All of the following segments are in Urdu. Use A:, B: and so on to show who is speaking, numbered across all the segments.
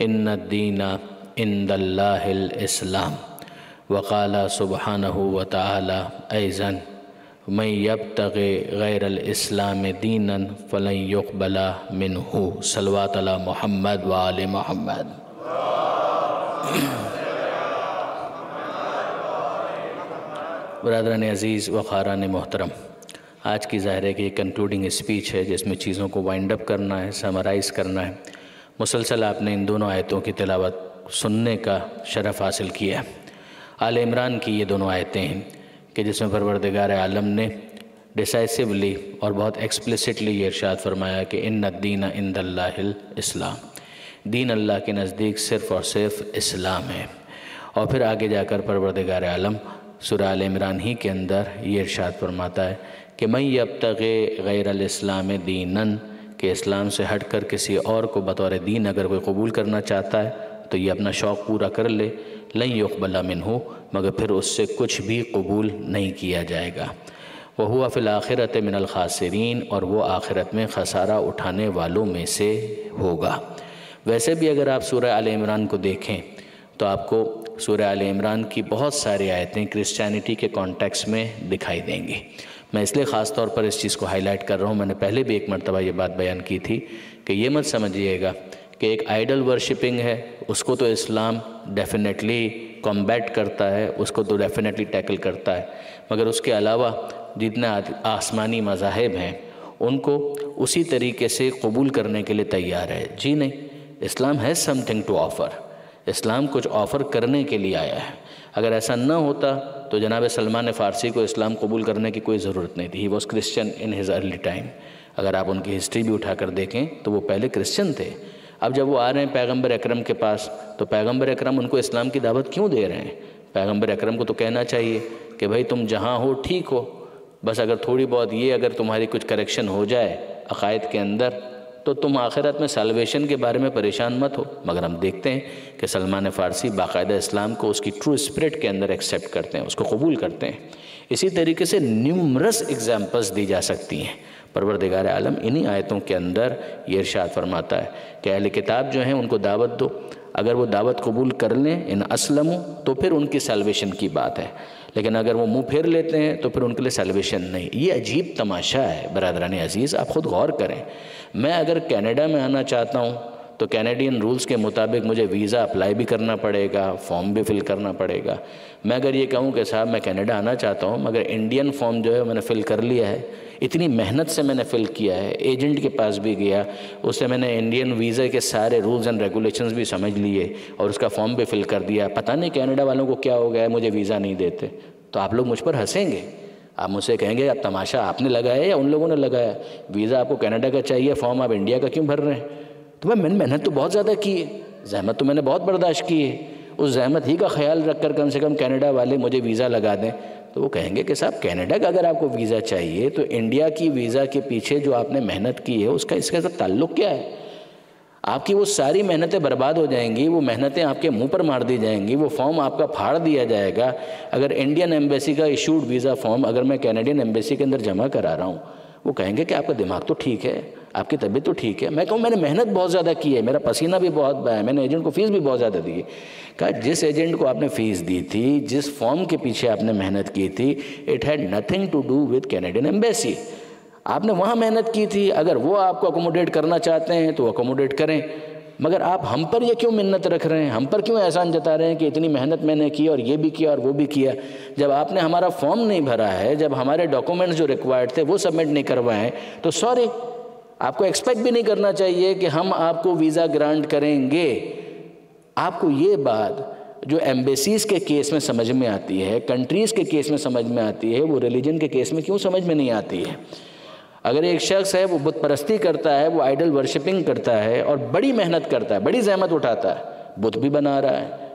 A: ان الدین عند اللہ الاسلام وقال سبحانہ وتعالی ایضا من یبتغی غیر الاسلام دینا فلن یقبل منہ صلوات علی محمد وآل محمد۔ برادران عزیز و خاران محترم، آج کی ظاہر ہے کہ ایک کنکلوڈنگ اسپیچ ہے جس میں چیزوں کو وائنڈ اپ کرنا ہے، سمرائز کرنا ہے۔ مسلسل آپ نے ان دونوں آیتوں کی تلاوت سننے کا شرف حاصل کیا ہے۔ آل عمران کی یہ دونوں آیتیں ہیں کہ جس میں پروردگار عالم نے ڈیسائسولی اور بہت ایکسپلیسٹلی یہ ارشاد فرمایا کہ ان الدین عند اللہ الاسلام، دین اللہ کے نزدیک صرف اور صرف اسلام ہے۔ اور پھر آگے جا کر پروردگار عالم سورہ آل عمران ہی کے اندر یہ ارشاد فرماتا ہے کہ من یبتغی غیر الاسلام دینا، کہ اسلام سے ہٹ کر کسی اور کو بطور دین اگر کوئی قبول کرنا چاہتا ہے تو یہ اپنا شوق پورا کر لے، لن یقبل منہ، مگر پھر اس سے کچھ بھی قبول نہیں کیا جائے گا۔ وہو فی الآخرۃ من الخاسرین، اور وہ آخرت میں خسارہ اٹھانے والوں میں سے ہوگا۔ ویسے بھی اگر آپ سورہ آل عمران کو دیکھیں تو آپ کو سورہ آل عمران کی بہت ساری آیتیں کرسچینٹی کے کانٹیکس میں دکھائی دیں گی۔ میں اس لیے خاص طور پر اس چیز کو ہائی لائٹ کر رہا ہوں، میں نے پہلے بھی ایک مرتبہ یہ بات بیان کی تھی کہ یہ مت سمجھیے گا کہ ایک آئیڈل ورشپنگ ہے، اس کو تو اسلام ڈیفینیٹلی کمبیٹ کرتا ہے، اس کو تو ڈیفینیٹلی ٹیکل کرتا ہے، مگر اس کے علاوہ جتنے آسمانی مذاہب ہیں ان کو اسی طریقے سے قبول کرنے کے لیے تیار ہے۔ جی نہیں، Islam has something to offer, اسلام کچھ آفر کرنے کے لیے آیا ہے۔ اگر ایسا نہ ہوتا تو جناب سلمان فارسی کو اسلام قبول کرنے کی کوئی ضرورت نہیں تھی۔ He was Christian in his early time. اگر آپ ان کی ہسٹری بھی اٹھا کر دیکھیں تو وہ پہلے کرسچن تھے۔ اب جب وہ آ رہے ہیں پیغمبر اکرم کے پاس تو پیغمبر اکرم ان کو اسلام کی دعوت کیوں دے رہے ہیں؟ پیغمبر اکرم کو تو کہنا چاہیے کہ بھائی تم جہاں ہو ٹھیک ہو، بس اگر تھوڑی بہت یہ اگر تمہاری کچھ کریکشن ہو جائے عقائد کے اندر تو تم آخرت میں سیلویشن کے بارے میں پریشان مت ہو۔ مگر ہم دیکھتے ہیں کہ سلمان فارسی باقاعدہ اسلام کو اس کی ٹرو اسپرٹ کے اندر ایکسیپٹ کرتے ہیں، اس کو قبول کرتے ہیں۔ اسی طریقے سے نیومرس ایگزامپلس دی جا سکتی ہیں۔ پروردگار عالم انہی آیتوں کے اندر یہ ارشاد فرماتا ہے کہ اہل کتاب جو ہیں ان کو دعوت دو، اگر وہ دعوت قبول کر لیں ان اسلموا تو پھر ان کی سیلویشن کی بات ہے، لیکن اگر وہ منہ پھیر لیتے ہیں تو پھر ان کے لیے سیلویشن نہیں۔ یہ عجیب تماشا ہے برادران عزیز، آپ خود غور کریں۔ میں اگر کینیڈا میں آنا چاہتا ہوں تو کینیڈین رولز کے مطابق مجھے ویزا اپلائی بھی کرنا پڑے گا، فارم بھی فل کرنا پڑے گا۔ میں اگر یہ کہوں کہ صاحب میں کینیڈا آنا چاہتا ہوں مگر انڈین فارم جو ہے میں نے فل کر لیا ہے، اتنی محنت سے میں نے فل کیا ہے، ایجنٹ کے پاس بھی گیا، اس سے میں نے انڈین ویزا کے سارے رولز اینڈ ریگولیشنز بھی سمجھ لیے اور اس کا فارم بھی فل کر دیا، پتہ نہیں کینیڈا والوں کو کیا ہو گیا ہے مجھے ویزا نہیں دیتے، تو آپ لوگ مجھ پر ہنسیں گے، آپ مجھ سے کہیں گے اب تماشا آپ نے لگایا یا ان لوگوں نے لگایا؟ ویزا آپ کو کینیڈا کا چاہیے، فارم آپ انڈیا کا کیوں بھر رہے ہیں؟ تو میں نے محنت تو بہت زیادہ کی ہے، زحمت تو میں نے بہت برداشت کی ہے، اس زحمت ہی کا خیال رکھ کر کم سے کم کینیڈا والے مجھے ویزا لگا دیں۔ تو وہ کہیں گے کہ صاحب کینیڈا کا اگر آپ کو ویزا چاہیے تو انڈیا کی ویزا کے پیچھے جو آپ نے محنت کی ہے اس کا اس کے ساتھ تعلق کیا ہے؟ آپ کی وہ ساری محنتیں برباد ہو جائیں گی، وہ محنتیں آپ کے منہ پر مار دی جائیں گی، وہ فارم آپ کا پھاڑ دیا جائے گا۔ اگر انڈین ایمبیسی کا ایشوڈ ویزا فارم اگر میں کینیڈین ایمبیسی کے اندر جمع کرا رہا ہوں، وہ کہیں گے کہ آپ کا دماغ تو ٹھیک ہے، آپ کی طبیعت تو ٹھیک ہے۔ میں کہوں میں نے محنت بہت زیادہ کی ہے، میرا پسینہ بھی بہت بہا ہے، میں نے ایجنٹ کو فیس بھی بہت زیادہ دی ہے۔ کہا جس ایجنٹ کو آپ نے فیس دی تھی، جس فارم کے پیچھے آپ نے محنت کی تھی، it had nothing to do with Canadian embassy, آپ نے وہاں محنت کی تھی، اگر وہ آپ کو اکوموڈیٹ کرنا چاہتے ہیں تو اکوموڈیٹ کریں، مگر آپ ہم پر یہ کیوں منت رکھ رہے ہیں، ہم پر کیوں احسان جتا رہے ہیں کہ اتنی محنت میں نے کی اور یہ بھی کیا اور وہ بھی کیا؟ جب آپ نے ہمارا فارم نہیں بھرا ہے، جب ہمارے ڈاکومنٹس جو ریکوائرڈ تھے وہ سبمٹ نہیں کروائے تو سوری، آپ کو ایکسپیکٹ بھی نہیں کرنا چاہیے کہ ہم آپ کو ویزا گرانٹ کریں گے۔ آپ کو یہ بات جو ایمبیسیز کے کیس میں سمجھ میں آتی ہے، کنٹریز کے کیس میں سمجھ میں آتی ہے، وہ ریلیجن کے کیس میں کیوں سمجھ میں نہیں آتی ہے؟ اگر ایک شخص ہے وہ بت پرستی کرتا ہے، وہ آئیڈل ورشپنگ کرتا ہے اور بڑی محنت کرتا ہے، بڑی زحمت اٹھاتا ہے، بت بھی بنا رہا ہے،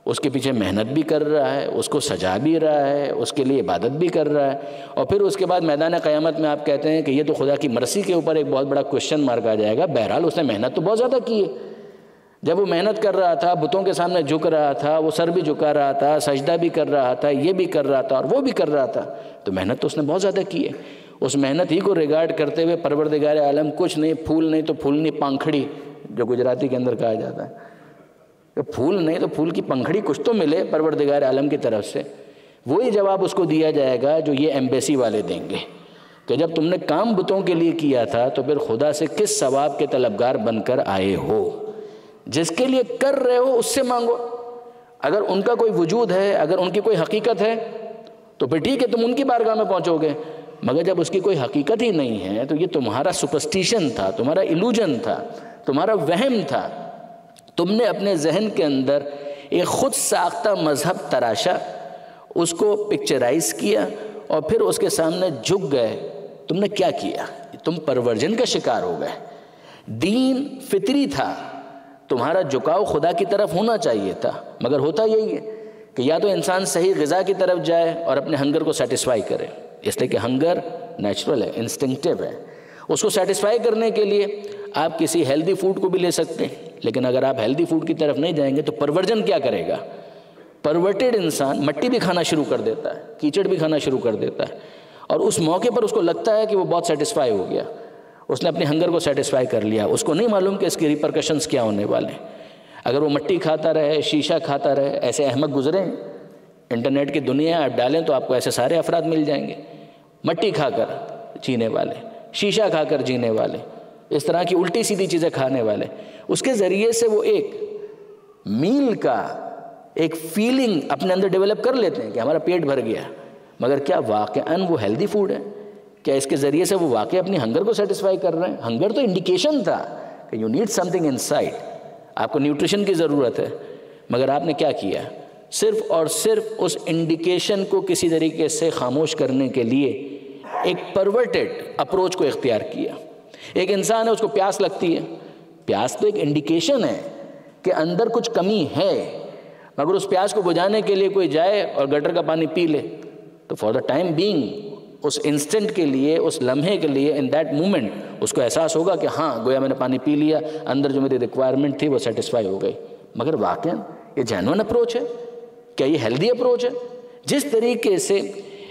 A: اس کے پیچھے محنت بھی کر رہا ہے، اس کو سجا بھی رہا ہے، اس کے لیے عبادت بھی کر رہا ہے، اور پھر اس کے بعد میدان قیامت میں آپ کہتے ہیں کہ یہ تو خدا کی مرضی کے اوپر ایک بہت بڑا کوشچن مارک آ جائے گا۔ بہرحال اس نے محنت تو بہت زیادہ کی ہے، جب وہ محنت کر رہا تھا، بتوں کے سامنے جھک رہا تھا، وہ سر بھی جھکا رہا تھا، سجدہ بھی کر رہا تھا، یہ بھی کر رہا تھا اور وہ بھی کر رہا تھا، تو محنت تو اس نے بہت زیادہ کی ہے۔ اس محنت ہی کو ریگارڈ کرتے ہوئے پروردگار عالم کچھ نہیں، پھول نہیں تو پھولنی پانکھڑی جو گجراتی کے اندر کہا جاتا ہے، کہ پھول نہیں تو پھول کی پنکھڑی کچھ تو ملے پروردگار عالم کی طرف سے. وہی جواب اس کو دیا جائے گا جو یہ ایمبیسی والے دیں گے کہ جب تم نے کام بتوں کے لیے کیا تھا تو پھر خدا سے کس ثواب کے طلبگار بن کر آئے ہو؟ جس کے لیے کر رہے ہو اس سے مانگو. اگر ان کا کوئی وجود ہے، اگر ان کی کوئی حقیقت ہے تو پھر ٹھیک ہے، تم ان کی بارگاہ میں پہنچو گے. مگر جب اس کی کوئی حقیقت ہی نہیں ہے تو یہ تمہارا سپرسٹیشن تھا، تمہارا ایلوژن تھا، تمہارا وہم تھا. تم نے اپنے ذہن کے اندر ایک خود ساختہ مذہب تراشا، اس کو پکچرائز کیا اور پھر اس کے سامنے جھک گئے. تم نے کیا کیا؟ تم پرورجن کا شکار ہو گئے. دین فطری تھا، تمہارا جھکاؤ خدا کی طرف ہونا چاہیے تھا، مگر ہوتا یہی ہے کہ یا تو انسان صحیح غذا کی طرف جائے اور اپنے ہنگر کو سیٹسفائی کرے، اس لیے کہ ہنگر نیچرل ہے، انسٹنکٹیو ہے. اس کو سیٹسفائی کرنے کے لیے آپ کسی ہیلدی فوڈ کو بھی لے سکتے ہیں، لیکن اگر آپ ہیلدی فوڈ کی طرف نہیں جائیں گے تو پرورجن کیا کرے گا؟ پرورٹڈ انسان مٹی بھی کھانا شروع کر دیتا ہے، کیچڑ بھی کھانا شروع کر دیتا ہے، اور اس موقع پر اس کو لگتا ہے کہ وہ بہت سیٹسفائی ہو گیا، اس نے اپنے ہنگر کو سیٹسفائی کر لیا. اس کو نہیں معلوم کہ اس کی ریپرکشنز کیا ہونے والے ہیں. اگر وہ مٹی کھاتا رہے، شیشہ کھاتا رہے، ایسے احمق گزرے ہیں. انٹرنیٹ کی دنیا آپ ڈالیں تو آپ کو ایسے سارے افراد مل جائیں گے، مٹی کھا کر جینے والے، شیشہ کھا کر جینے والے، اس طرح کی الٹی سیدھی چیزیں کھانے والے. اس کے ذریعے سے وہ ایک میل کا ایک فیلنگ اپنے اندر ڈیولپ کر لیتے ہیں کہ ہمارا پیٹ بھر گیا. مگر کیا واقعاً وہ ہیلدی فوڈ ہے؟ کیا اس کے ذریعے سے وہ واقعی اپنی ہنگر کو سیٹسفائی کر رہے ہیں؟ ہنگر تو انڈیکیشن تھا کہ you need some thing in side, آپ کو نیوٹریشن کی ضرورت ہے. مگر آپ نے کیا کیا؟ صرف اور صرف اس انڈیکیشن کو کسی طریقے سے خاموش کرنے کے لیے ایک پرورٹڈ اپروچ کو اختیار کیا. ایک انسان ہے، اس کو پیاس لگتی ہے، پیاس تو ایک انڈیکیشن ہے کہ اندر کچھ کمی ہے، مگر اس پیاس کو بجھانے کے لیے کوئی جائے اور گٹر کا پانی پی لے تو فار دا ٹائم بینگ اس انسٹنٹ کے لیے، اس لمحے کے لیے، ان دیٹ مومنٹ اس کو احساس ہوگا کہ ہاں گویا میں نے پانی پی لیا، اندر جو میری ریکوائرمنٹ تھی وہ سیٹسفائی ہو گئی. مگر واقعاً یہ جینوئن اپروچ ہے؟ کیا یہ ہیلدی اپروچ ہے؟ جس طریقے سے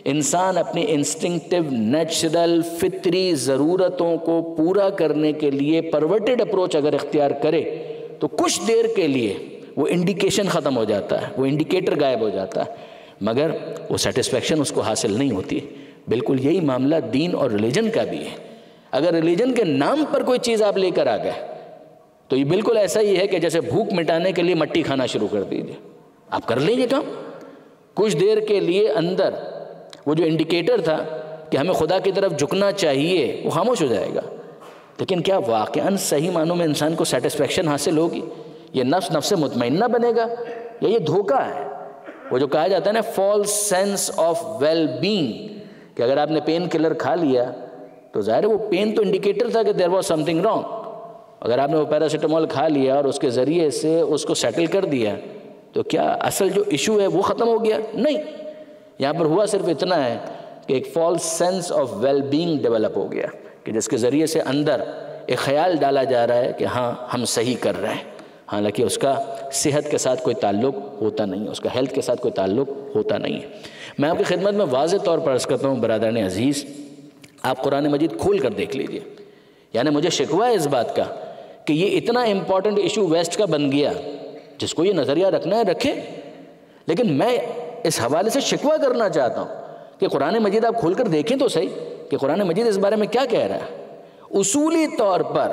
A: انسان اپنی انسٹنکٹیو نیچرل فطری ضرورتوں کو پورا کرنے کے لیے پرورٹڈ اپروچ اگر اختیار کرے تو کچھ دیر کے لیے وہ انڈیکیشن ختم ہو جاتا ہے، وہ انڈیکیٹر غائب ہو جاتا ہے، مگر وہ سیٹسفیکشن اس کو حاصل نہیں ہوتی. بالکل یہی معاملہ دین اور ریلیجن کا بھی ہے. اگر ریلیجن کے نام پر کوئی چیز آپ لے کر آ گئے تو یہ بالکل ایسا ہی ہے کہ جیسے بھوک مٹانے کے لیے مٹی کھانا شروع کر دیجیے. آپ کر لیں یہ کام، کچھ دیر کے لیے اندر وہ جو انڈیکیٹر تھا کہ ہمیں خدا کی طرف جھکنا چاہیے وہ خاموش ہو جائے گا. لیکن کیا واقعاً صحیح معنوں میں انسان کو سیٹسفیکشن حاصل ہوگی؟ یہ نفس مطمئنہ بنے گا یا یہ دھوکہ ہے؟ وہ جو کہا جاتا ہے نا false sense of well being, کہ اگر آپ نے پین کلر کھا لیا تو ظاہر ہے وہ پین تو انڈیکیٹر تھا کہ there was some thing wrong. اگر آپ نے وہ پیراسیٹامول کھا لیا اور اس کے ذریعے سے اس کو سیٹل کر دیا تو کیا اصل جو ایشو ہے وہ ختم ہو گیا؟ نہیں. یہاں پر ہوا صرف اتنا ہے کہ ایک false sense of well being develop ہو گیا کہ جس کے ذریعے سے اندر ایک خیال ڈالا جا رہا ہے کہ ہاں ہم صحیح کر رہے ہیں، حالانکہ اس کا صحت کے ساتھ کوئی تعلق ہوتا نہیں ہے، اس کا ہیلتھ کے ساتھ کوئی تعلق ہوتا نہیں ہے. میں آپ کی خدمت میں واضح طور پر عرض کرتا ہوں برادران عزیز، آپ قرآن مجید کھول کر دیکھ لیجئے. یعنی مجھے شکوہ ہے اس بات کا کہ یہ اتنا امپورٹنٹ ایشو ویسٹ کا بن گیا، جس کو یہ نظریہ رکھنا ہے رکھے، لیکن میں اس حوالے سے شکوہ کرنا چاہتا ہوں کہ قرآن مجید آپ کھول کر دیکھیں تو صحیح کہ قرآن مجید اس بارے میں کیا کہہ رہا ہے. اصولی طور پر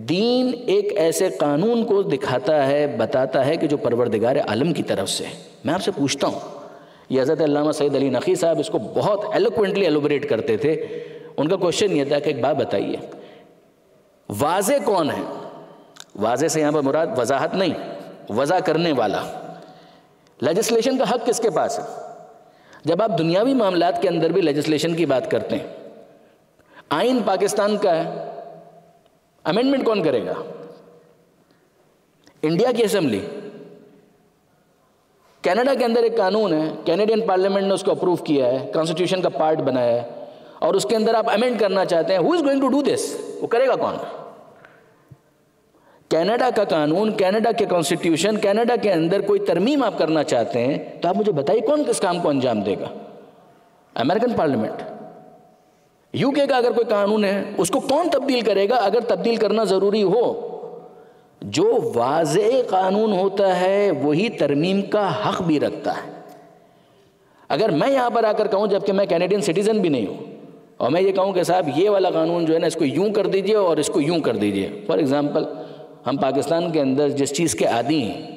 A: دین ایک ایسے قانون کو دکھاتا ہے، بتاتا ہے کہ جو پروردگار عالم کی طرف سے. میں آپ سے پوچھتا ہوں، یہ حضرت علامہ سید علی نقی صاحب اس کو بہت ایلوکوینٹلی ایلوبریٹ کرتے تھے. ان کا کوشچن یہ تھا کہ ایک بات بتائیے، واضح کون ہے؟ واضح سے یہاں پر مراد وضاحت نہیں، وضع کرنے والا. لیجسلیشن کا حق کس کے پاس ہے؟ جب آپ دنیاوی معاملات کے اندر بھی لیجسلیشن کی بات کرتے ہیں، آئین پاکستان کا ہے، امینڈمنٹ کون کرے گا؟ انڈیا کی اسمبلی. کینیڈا کے اندر ایک قانون ہے، کینیڈین پارلیمنٹ نے اس کو اپروو کیا ہے، کانسٹیٹیوشن کا پارٹ بنایا ہے، اور اس کے اندر آپ امینڈ کرنا چاہتے ہیں. Who is going to do this? وہ کرے گا کون؟ کینیڈا کا قانون، کینیڈا کے کانسٹیٹیوشن، کینیڈا کے اندر کوئی ترمیم آپ کرنا چاہتے ہیں تو آپ مجھے بتائیے کون کس کام کو انجام دے گا؟ American parliament. یو کے کا اگر کوئی قانون ہے اس کو کون تبدیل کرے گا اگر تبدیل کرنا ضروری ہو؟ جو واضح قانون ہوتا ہے وہی ترمیم کا حق بھی رکھتا ہے۔ اگر میں یہاں پر آ کر کہوں، جبکہ میں کینیڈین سٹیزن بھی نہیں ہوں، اور میں یہ کہوں کہ صاحب یہ والا قانون جو ہے نا اس کو یوں کر دیجئے اور اس کو یوں کر دیجئے، فار ایگزامپل ہم پاکستان کے اندر جس چیز کے عادی ہیں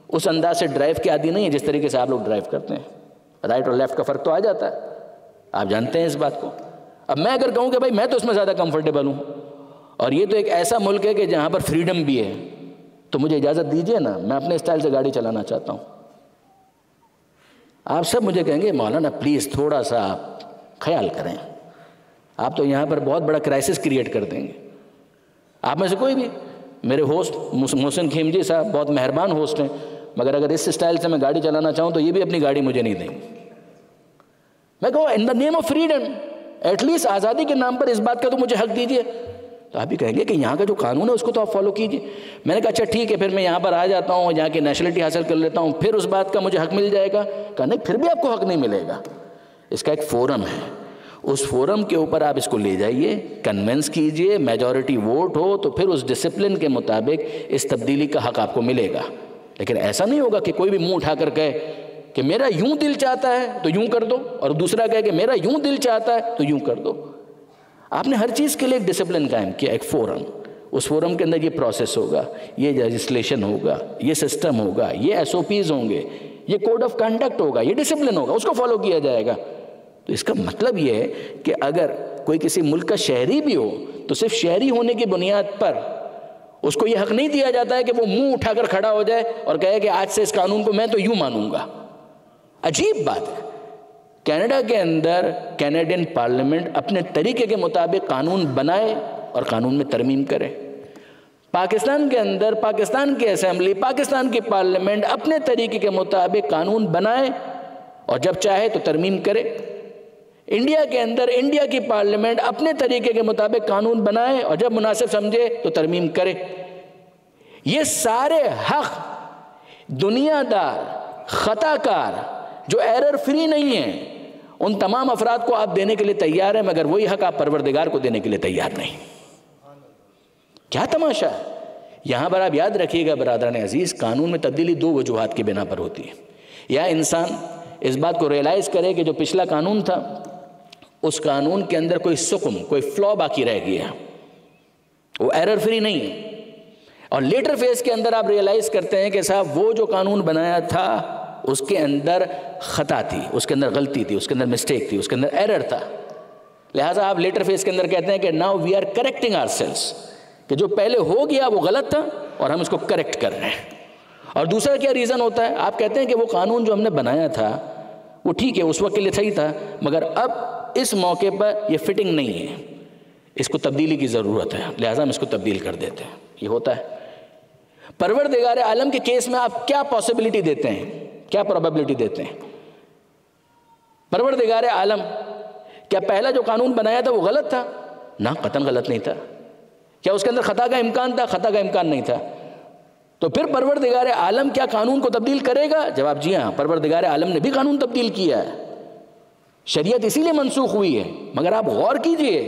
A: اس انداز سے ڈرائیو کے عادی نہیں ہیں جس طریقے سے آپ لوگ ڈرائیو کرتے ہیں۔ رائٹ اور لیفٹ کا فرق تو آ جاتا ہے، آپ جانتے ہیں اس بات کو۔ اب میں اگر کہوں کہ بھائی میں تو اس میں زیادہ کمفرٹیبل ہوں اور یہ تو ایک ایسا ملک ہے کہ جہاں پر فریڈم بھی ہے، تو مجھے اجازت دیجئے نا، میں اپنے اسٹائل سے گاڑی چلانا چاہتا ہوں۔ آپ سب مجھے کہیں گے مولانا پلیز تھوڑا سا آپ خیال کریں، آپ تو یہاں پر بہت بڑا کرائسس کریٹ کر دیں گے۔ آپ میں سے کوئی بھی، میرے ہوسٹ محسن خیمجی صاحب بہت مہربان ہوسٹ ہیں، مگر اگر اس اسٹائل سے میں گاڑی چلانا چاہوں تو یہ بھی اپنی گاڑی مجھے نہیں دیں گے۔ میں کہوں in the name of freedom, at least آزادی کے نام پر اس بات کا تو مجھے حق دیجیے۔ تو آپ بھی کہیں گے کہ یہاں کا جو قانون ہے اس کو تو آپ فالو کیجیے۔ میں نے کہا اچھا ٹھیک ہے، پھر میں یہاں پر آ جاتا ہوں، یہاں کی نیشنلٹی حاصل کر لیتا ہوں، پھر اس بات کا مجھے حق مل جائے گا؟ کہا نہیں، پھر بھی آپ کو حق نہیں ملے گا۔ اس کا ایک فورم ہے، اس فورم کے اوپر آپ اس کو لے جائیے، کنونس کیجئے، میجورٹی ووٹ ہو تو پھر اس ڈسپلن کے مطابق اس تبدیلی کا حق آپ کو ملے گا۔ لیکن ایسا نہیں ہوگا کہ کوئی بھی منہ اٹھا کر کہے کہ میرا یوں دل چاہتا ہے تو یوں کر دو، اور دوسرا کہے کہ میرا یوں دل چاہتا ہے تو یوں کر دو۔ آپ نے ہر چیز کے لیے ایک ڈسپلن قائم کیا، ایک فورم، اس فورم کے اندر یہ پروسیس ہوگا، یہ لیجسلیشن ہوگا، یہ سسٹم ہوگا، یہ ایس او پیز ہوں گے، یہ کوڈ آف کنڈکٹ ہوگا، یہ ڈسپلن ہوگا، اس کو فالو کیا جائے گا۔ تو اس کا مطلب یہ ہے کہ اگر کوئی کسی ملک کا شہری بھی ہو تو صرف شہری ہونے کی بنیاد پر اس کو یہ حق نہیں دیا جاتا ہے کہ وہ منہ اٹھا کر کھڑا ہو جائے اور کہے کہ آج سے اس قانون کو میں تو یوں مانوں گا۔ عجیب بات ہے، کینیڈا کے اندر کینیڈین پارلیمنٹ اپنے طریقے کے مطابق قانون بنائے اور قانون میں ترمیم کرے۔ پاکستان کے اندر پاکستان کی اسمبلی، پاکستان کی پارلیمنٹ اپنے طریقے کے مطابق قانون بنائے اور جب چاہے تو ترمیم کرے۔ انڈیا کے اندر انڈیا کی پارلیمنٹ اپنے طریقے کے مطابق قانون بنائے اور جب مناسب سمجھے تو ترمیم کرے۔ یہ سارے حق دنیا دار، خطا کار، جو ایرر فری نہیں ہیں، ان تمام افراد کو آپ دینے کے لیے تیار ہیں، مگر وہی حق آپ پروردگار کو دینے کے لیے تیار نہیں۔ کیا تماشا ہے؟ یہاں پر آپ یاد رکھیے گا برادران عزیز، قانون میں تبدیلی دو وجوہات کی بنا پر ہوتی ہے۔ یا انسان اس بات کو ریئلائز کرے کہ جو پچھلا قانون تھا اس قانون کے اندر کوئی سقم، کوئی فلا باقی رہ گیا، وہ ایرر فری نہیں ہے، اور لیٹر فیز کے اندر آپ ریئلائز کرتے ہیں کہ صاحب وہ جو قانون بنایا تھا اس کے اندر خطا تھی، اس کے اندر غلطی تھی، اس کے اندر مسٹیک تھی، اس کے اندر ایرر تھا۔ لہٰذا آپ لیٹر فیز کے اندر کہتے ہیں کہ now we are correcting our cells, کہ جو پہلے ہو گیا وہ غلط تھا اور ہم اس کو کریکٹ کر رہے ہیں۔ اور دوسرا کیا ریزن ہوتا ہے؟ آپ کہتے ہیں کہ وہ قانون جو ہم نے بنایا تھا وہ ٹھیک ہے، اس وقت کے لیے صحیح تھا، مگر اب اس موقع پر یہ فٹنگ نہیں ہے، اس کو تبدیلی کی ضرورت ہے، لہٰذا ہم اس کو تبدیل کر دیتے ہیں۔ یہ ہوتا ہے۔ پروردگار عالم کے کیس میں آپ کیا پاسبلٹی دیتے ہیں، کیا پروبیبلٹی دیتے ہیں؟ پروردگار عالم، کیا پہلا جو قانون بنایا تھا وہ غلط تھا؟ نہ، قطعاً غلط نہیں تھا۔ کیا اس کے اندر خطا کا امکان تھا؟ خطا کا امکان نہیں تھا۔ تو پھر پروردگار عالم کیا قانون کو تبدیل کرے گا؟ جواب جی ہاں، پروردگار عالم نے بھی قانون تبدیل کیا ہے۔ شریعت اسی لیے منسوخ ہوئی ہے، مگر آپ غور کیجئے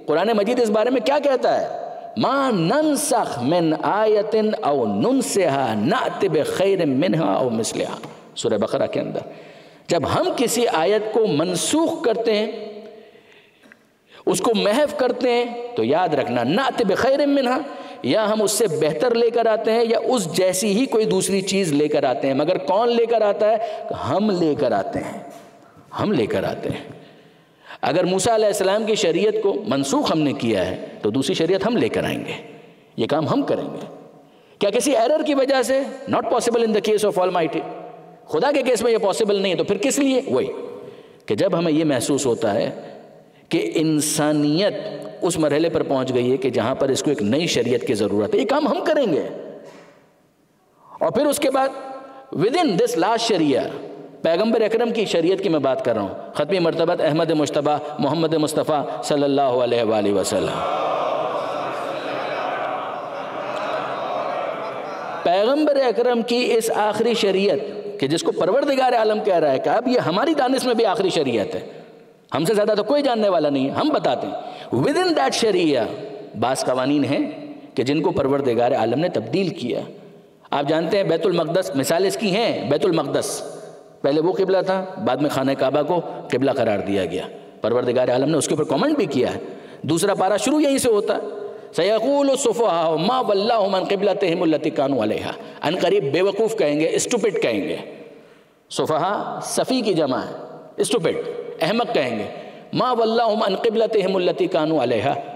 A: قرآن مجید اس بارے میں کیا کہتا ہے؟ ما ننسخ من آیت او ننسها نأت بخیر منها او مثلها، سورہ بقرہ کے اندر جب ہم کسی آیت کو منسوخ کرتے ہیں، اس کو محو کرتے ہیں، تو یاد رکھنا نأت بخیر منها، یا ہم اس سے بہتر لے کر آتے ہیں یا اس جیسی ہی کوئی دوسری چیز لے کر آتے ہیں، مگر کون لے کر آتا ہے؟ ہم لے کر آتے ہیں، ہم لے کر آتے ہیں۔ اگر موسیٰ علیہ السلام کی شریعت کو منسوخ ہم نے کیا ہے تو دوسری شریعت ہم لے کر آئیں گے، یہ کام ہم کریں گے۔ کیا کسی ایرر کی وجہ سے؟ Not possible in the case of Almighty, خدا کے کیس میں یہ پاسبل نہیں ہے، تو پھر کس لیے؟ وہی کہ جب ہمیں یہ محسوس ہوتا ہے کہ انسانیت اس مرحلے پر پہنچ گئی ہے کہ جہاں پر اس کو ایک نئی شریعت کی ضرورت ہے، یہ کام ہم کریں گے۔ اور پھر اس کے بعد ود ان دس لاسٹ شریعہ، پیغمبر اکرم کی شریعت کی میں بات کر رہا ہوں، ختمی مرتبت احمد مجتبیٰ محمد مصطفیٰ صلی اللہ علیہ وآلہ وسلم، پیغمبر اکرم کی اس آخری شریعت کہ جس کو پروردگار عالم کہہ رہا ہے کہ اب یہ ہماری دانش میں بھی آخری شریعت ہے، ہم سے زیادہ تو کوئی جاننے والا نہیں ہے، ہم بتاتے ہیں۔ ود ان دیٹ شریعہ بعض قوانین ہیں کہ جن کو پروردگار عالم نے تبدیل کیا. آپ جانتے ہیں بیت المقدس، مثال اس کی ہیں، بیت المقدس پہلے وہ قبلہ تھا، بعد میں خانہ کعبہ کو قبلہ قرار دیا گیا. پروردگار عالم نے اس کے اوپر کامنٹ بھی کیا ہے. دوسرا پارہ شروع یہیں سے ہوتا ہے، سَيَقُولُ السُّفَهَاءُ مَا وَلَّاهُمْ عَنْ قِبْلَتِهِمُ الَّتِي كَانُوا عَلَيْهَا. ان قریب بے وقوف کہیں گے، اسٹوپڈ کہیں گے. صفحاء صفی کی جمع ہے، اسٹوپڈ احمق کہیں گے. مَا وَلَّاهُمْ عَنْ قِبْلَتِهِمُ الَّتِي كَانُوا عَلَيْهَا.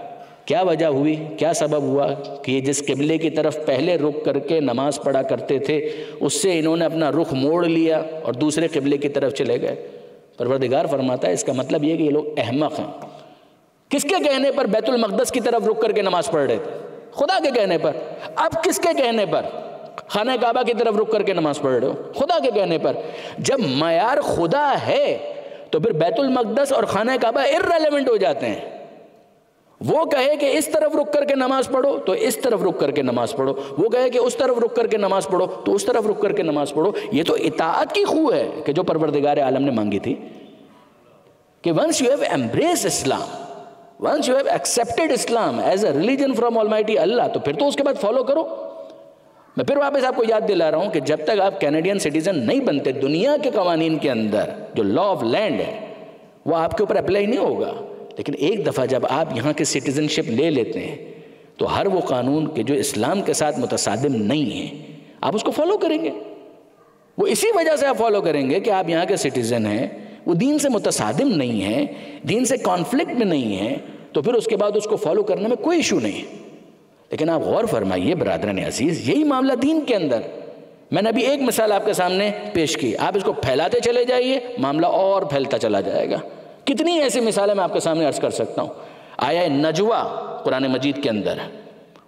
A: کیا وجہ ہوئی، کیا سبب ہوا کہ یہ جس قبلے کی طرف پہلے رخ کر کے نماز پڑھا کرتے تھے اس سے انہوں نے اپنا رخ موڑ لیا اور دوسرے قبلے کی طرف چلے گئے. پروردگار فرماتا ہے اس کا مطلب یہ کہ یہ لوگ احمق ہیں. کس کے کہنے پر بیت المقدس کی طرف رخ کر کے نماز پڑھ رہے تھے؟ خدا کے کہنے پر. اب کس کے کہنے پر خانہ کعبہ کی طرف رخ کر کے نماز پڑھ رہے ہو؟ خدا کے کہنے پر. جب معیار خدا ہے تو پھر بیت المقدس اور خانہ کعبہ irrelevant ہو جاتے ہیں. وہ کہے کہ اس طرف رک کر کے نماز پڑھو تو اس طرف رک کر کے نماز پڑھو، وہ کہے کہ اس طرف رک کر کے نماز پڑھو تو اس طرف رک کر کے نماز پڑھو. یہ تو اطاعت کی خو ہے کہ جو پروردگار عالم نے مانگی تھی کہ once you have embraced Islam, once you have accepted Islam as a religion from Almighty Allah, تو پھر تو اس کے بعد فالو کرو. میں پھر واپس آپ کو یاد دلا رہا ہوں کہ جب تک آپ کینیڈین سٹیزن نہیں بنتے دنیا کے قوانین کے اندر جو لا آف لینڈ ہے وہ آپ کے اوپر اپلائی نہیں ہوگا. لیکن ایک دفعہ جب آپ یہاں کے سٹیزن شپ لے لیتے ہیں تو ہر وہ قانون کہ جو اسلام کے ساتھ متصادم نہیں ہیں آپ اس کو فالو کریں گے. وہ اسی وجہ سے آپ فالو کریں گے کہ آپ یہاں کے سٹیزن ہیں، وہ دین سے متصادم نہیں ہیں، دین سے کانفلکٹ میں نہیں ہیں، تو پھر اس کے بعد اس کو فالو کرنے میں کوئی ایشو نہیں. لیکن آپ غور فرمائیے برادران عزیز، یہی معاملہ دین کے اندر. میں نے ابھی ایک مثال آپ کے سامنے پیش کی، آپ اس کو پھیلاتے چلے جائیے معاملہ اور پھیلتا چلا جائے گا. کتنی ایسی مثالیں میں آپ کے سامنے عرض کر سکتا ہوں. آیا نجوہ قرآن مجید کے اندر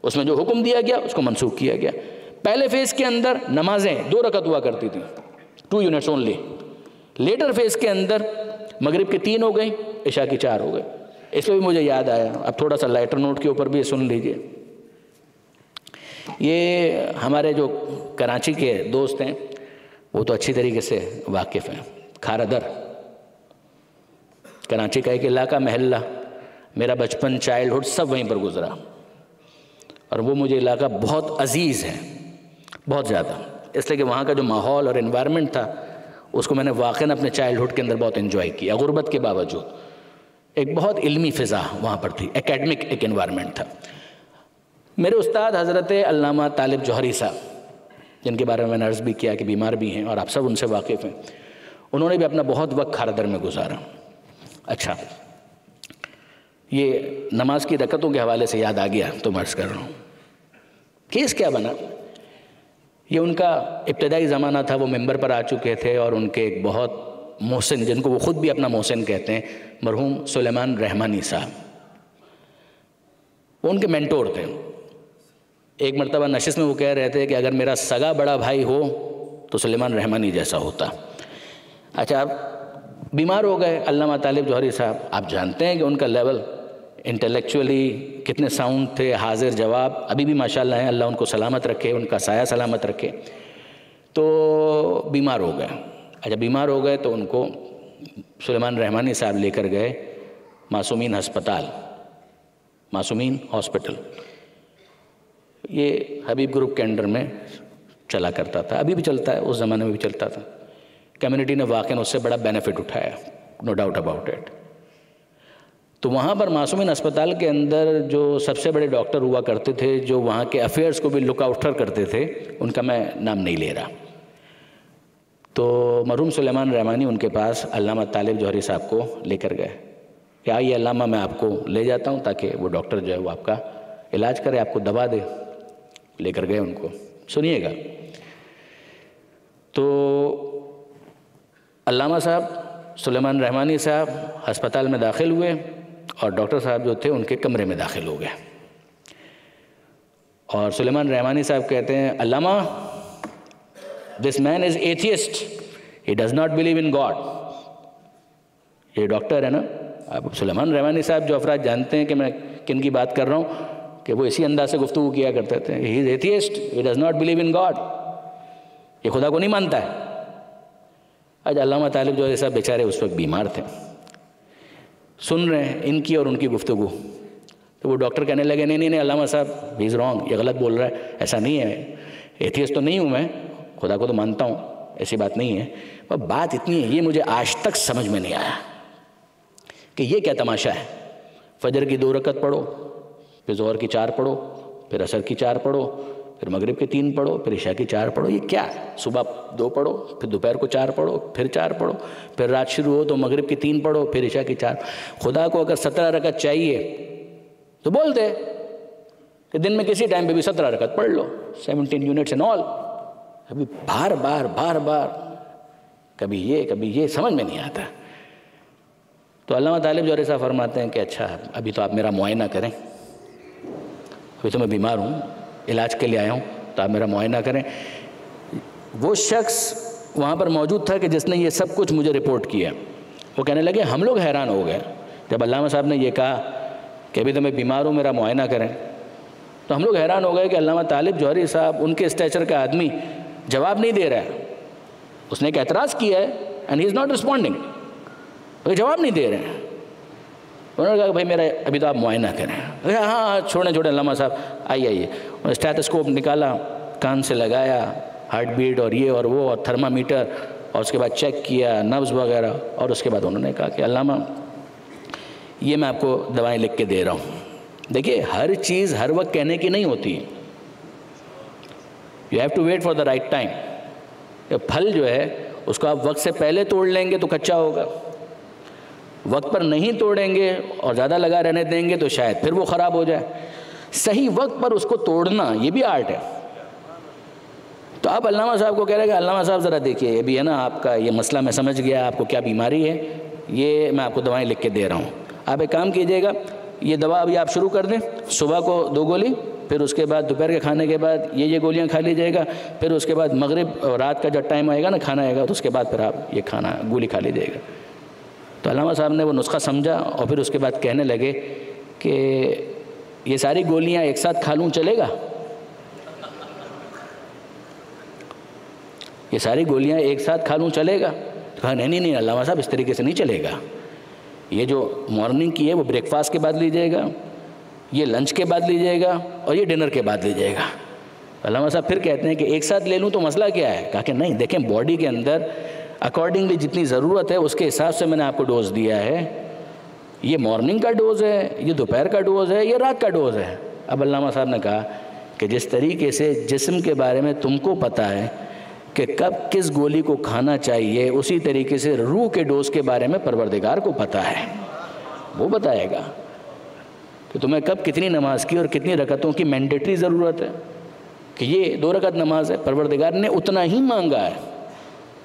A: اس میں جو حکم دیا گیا اس کو منسوخ کیا گیا. پہلے فیز کے اندر نمازیں 2 رکعت ہوا کرتی تھیں، 2 units only. لیٹر فیز کے اندر مغرب کی 3 ہو گئی، عشاء کی 4 ہو گئی. اس پہ بھی مجھے یاد آیا، اب تھوڑا سا لائٹر نوٹ کے اوپر بھی سن لیجئے. یہ ہمارے جو کراچی کے دوست ہیں وہ تو اچھی طریقے سے واقف ہیں. کھارا در کراچی کا ایک علاقہ، محلہ، میرا بچپن، چائلڈ ہوڈ سب وہیں پر گزرا اور وہ مجھے علاقہ بہت عزیز ہے، بہت زیادہ. اس لیے کہ وہاں کا جو ماحول اور انوائرمنٹ تھا اس کو میں نے واقعاً اپنے چائلڈ ہوڈ کے اندر بہت انجوائے کیا، غربت کے باوجود. ایک بہت علمی فضا وہاں پر تھی، اکیڈمک ایک انوائرمنٹ تھا. میرے استاد حضرت علامہ طالب جوہری صاحب، جن کے بارے میں میں نے عرض بھی کیا کہ بیمار بھی ہیں اور آپ سب ان سے واقف ہیں، انہوں نے بھی اپنا بہت وقت کھارا در میں گزارا. اچھا، یہ نماز کی رکعتوں کے حوالے سے یاد آ گیا تو میں عرض کر رہا ہوں. کیس کیا بنا؟ یہ ان کا ابتدائی زمانہ تھا، وہ ممبر پر آ چکے تھے اور ان کے ایک بہت محسن، جن کو وہ خود بھی اپنا محسن کہتے ہیں، مرحوم سلیمان رحمانی صاحب، وہ ان کے مینٹور تھے. ایک مرتبہ نشست میں وہ کہہ رہے تھے کہ اگر میرا سگا بڑا بھائی ہو تو سلیمان رحمانی جیسا ہوتا. اچھا، آپ بیمار ہو گئے علامہ طالب جوہری صاحب. آپ جانتے ہیں کہ ان کا لیول انٹلیکچولی کتنے ساؤنڈ تھے، حاضر جواب، ابھی بھی ماشاءاللہ ہیں، اللہ ان کو سلامت رکھے، ان کا سایہ سلامت رکھے. تو بیمار ہو گئے. اچھا، بیمار ہو گئے تو ان کو سلیمان رحمانی صاحب لے کر گئے معصومین ہسپتال، معصومین ہاسپٹل. یہ حبیب گروپ کے انڈر میں چلا کرتا تھا، ابھی بھی چلتا ہے، اس زمانے میں بھی چلتا تھا. کمیونٹی نے واقعاً اس سے بڑا بینیفٹ اٹھایا، نو ڈاؤٹ اباؤٹ اٹ. تو وہاں پر معصومین اسپتال کے اندر جو سب سے بڑے ڈاکٹر ہوا کرتے تھے، جو وہاں کے افیئرس کو بھی لک آؤٹر کرتے تھے، ان کا میں نام نہیں لے رہا. تو مرحوم سلیمان رحمانی ان کے پاس علامہ طالب جوہری صاحب کو لے کر گئے کہ آئیے علامہ، میں آپ کو لے جاتا ہوں تاکہ وہ ڈاکٹر جو ہے وہ آپ کا علاج کرے، آپ کو دوا دے. لے کر گئے ان کو. سنیے گا. تو علامہ صاحب سلیمان رحمانی صاحب ہسپتال میں داخل ہوئے اور ڈاکٹر صاحب جو تھے ان کے کمرے میں داخل ہو گئے. اور سلیمان رحمانی صاحب کہتے ہیں، علامہ، this man is atheist, he does not believe in God. یہ ڈاکٹر ہے نا. اب سلیمان رحمانی صاحب جو افراد جانتے ہیں کہ میں کن کی بات کر رہا ہوں، کہ وہ اسی انداز سے گفتگو کیا کرتے تھے. he is atheist, he does not believe in God. یہ خدا کو نہیں مانتا ہے. آج علامہ طالب جو صاحب بیچارے اس وقت بیمار تھے، سن رہے ہیں ان کی اور ان کی گفتگو. تو وہ ڈاکٹر کہنے لگے نہیں علامہ صاحب ہی از رانگ، یہ غلط بول رہا ہے، ایسا نہیں ہے، ایتھیسٹ تو نہیں ہوں میں، خدا کو تو مانتا ہوں، ایسی بات نہیں ہے، پر بات اتنی ہے، یہ مجھے آج تک سمجھ میں نہیں آیا کہ یہ کیا تماشا ہے، فجر کی 2 رکعت پڑھو، پھر ظہر کی 4 پڑھو، پھر عصر کی 4 پڑھو، پھر مغرب کی 3 پڑھو، پھر عشاء کی 4 پڑھو، یہ کیا ہے؟ صبح 2 پڑھو، پھر دوپہر کو 4 پڑھو، پھر 4 پڑھو، پھر رات شروع ہو تو مغرب کی 3 پڑھو، پھر عشاء کی 4۔ خدا کو اگر 17 رکعت چاہیے تو بول دے کہ دن میں کسی ٹائم پہ بھی 17 رکعت پڑھ لو، 17 یونٹس اینڈ آل۔ ابھی بار بار کبھی یہ سمجھ میں نہیں آتا۔ تو علامہ طالب جوہری صاحب فرماتے ہیں کہ اچھا ابھی تو آپ میرا معائنہ کریں، ابھی تو میں بیمار ہوں، علاج کے لیے آیا ہوں، تو آپ میرا معائنہ کریں۔ وہ شخص وہاں پر موجود تھا کہ جس نے یہ سب کچھ مجھے رپورٹ کیا، وہ کہنے لگے ہم لوگ حیران ہو گئے جب علامہ صاحب نے یہ کہا کہ ابھی تو میں بیمار ہوں، میرا معائنہ کریں، تو ہم لوگ حیران ہو گئے کہ علامہ طالب جوہری صاحب ان کے اسٹیچر کا آدمی جواب نہیں دے رہا ہے۔ اس نے ایک اعتراض کیا ہے and he is not responding, وہ جواب نہیں دے رہے ہیں۔ انہوں نے کہا کہ بھائی میرا ابھی تو آپ معائنہ کریں۔ ہاں چھوڑیں علامہ صاحب، آئیے۔ اسٹیتھوسکوپ نکالا، کان سے لگایا، ہارٹ بیٹ اور یہ اور وہ اور تھرما میٹر، اور اس کے بعد چیک کیا نبض وغیرہ، اور اس کے بعد انہوں نے کہا کہ علامہ یہ میں آپ کو دوائیں لکھ کے دے رہا ہوں۔ دیکھیے ہر چیز ہر وقت کہنے کی نہیں ہوتی، you have to wait for the right time. پھل جو ہے اس کو آپ وقت سے پہلے توڑ لیں گے تو کچا ہوگا، وقت پر نہیں توڑیں گے اور زیادہ لگا رہنے دیں گے تو شاید پھر وہ خراب ہو جائے۔ صحیح وقت پر اس کو توڑنا یہ بھی آرٹ ہے۔ تو آپ علامہ صاحب کو کہہ رہے ہیں کہ علامہ صاحب ذرا دیکھیے ابھی ہے نا آپ کا یہ مسئلہ میں سمجھ گیا، آپ کو کیا بیماری ہے، یہ میں آپ کو دوائیں لکھ کے دے رہا ہوں۔ آپ ایک کام کیجئے گا، یہ دوا ابھی آپ شروع کر دیں، صبح کو 2 گولی، پھر اس کے بعد دوپہر کے کھانے کے بعد یہ گولیاں کھا لیجیے گا، پھر اس کے بعد مغرب اور رات کا جب ٹائم آئے گا نا کھانا آئے گا تو اس کے بعد پھر آپ یہ کھانا گولی کھا لیجیے گا۔ تو علامہ صاحب نے وہ نسخہ سمجھا اور پھر اس کے بعد کہنے لگے کہ یہ ساری گولیاں ایک ساتھ کھا لوں چلے گا؟ یہ ساری گولیاں ایک ساتھ کھا لوں چلے گا؟ کہا نہیں علامہ صاحب اس طریقے سے نہیں چلے گا، یہ جو مارننگ کی ہے وہ بریک فاسٹ کے بعد لیجیے گا، یہ لنچ کے بعد لیجیے گا، اور یہ ڈنر کے بعد لیجیے گا۔ علامہ صاحب پھر کہتے ہیں کہ ایک ساتھ لے لوں تو مسئلہ کیا ہے؟ کہا کہ نہیں دیکھیں باڈی کے اندر اکارڈنگلی جتنی ضرورت ہے اس کے حساب سے میں نے آپ کو ڈوز دیا ہے، یہ مارننگ کا ڈوز ہے، یہ دوپہر کا ڈوز ہے، یہ رات کا ڈوز ہے۔ اب علامہ صاحب نے کہا کہ جس طریقے سے جسم کے بارے میں تم کو پتہ ہے کہ کب کس گولی کو کھانا چاہیے، اسی طریقے سے روح کے ڈوز کے بارے میں پروردگار کو پتہ ہے، وہ بتائے گا کہ تمہیں کب کتنی نماز کی اور کتنی رکعتوں کی مینڈیٹری ضرورت ہے، کہ یہ 2 رکعت نماز ہے، پروردگار نے اتنا ہی مانگا ہے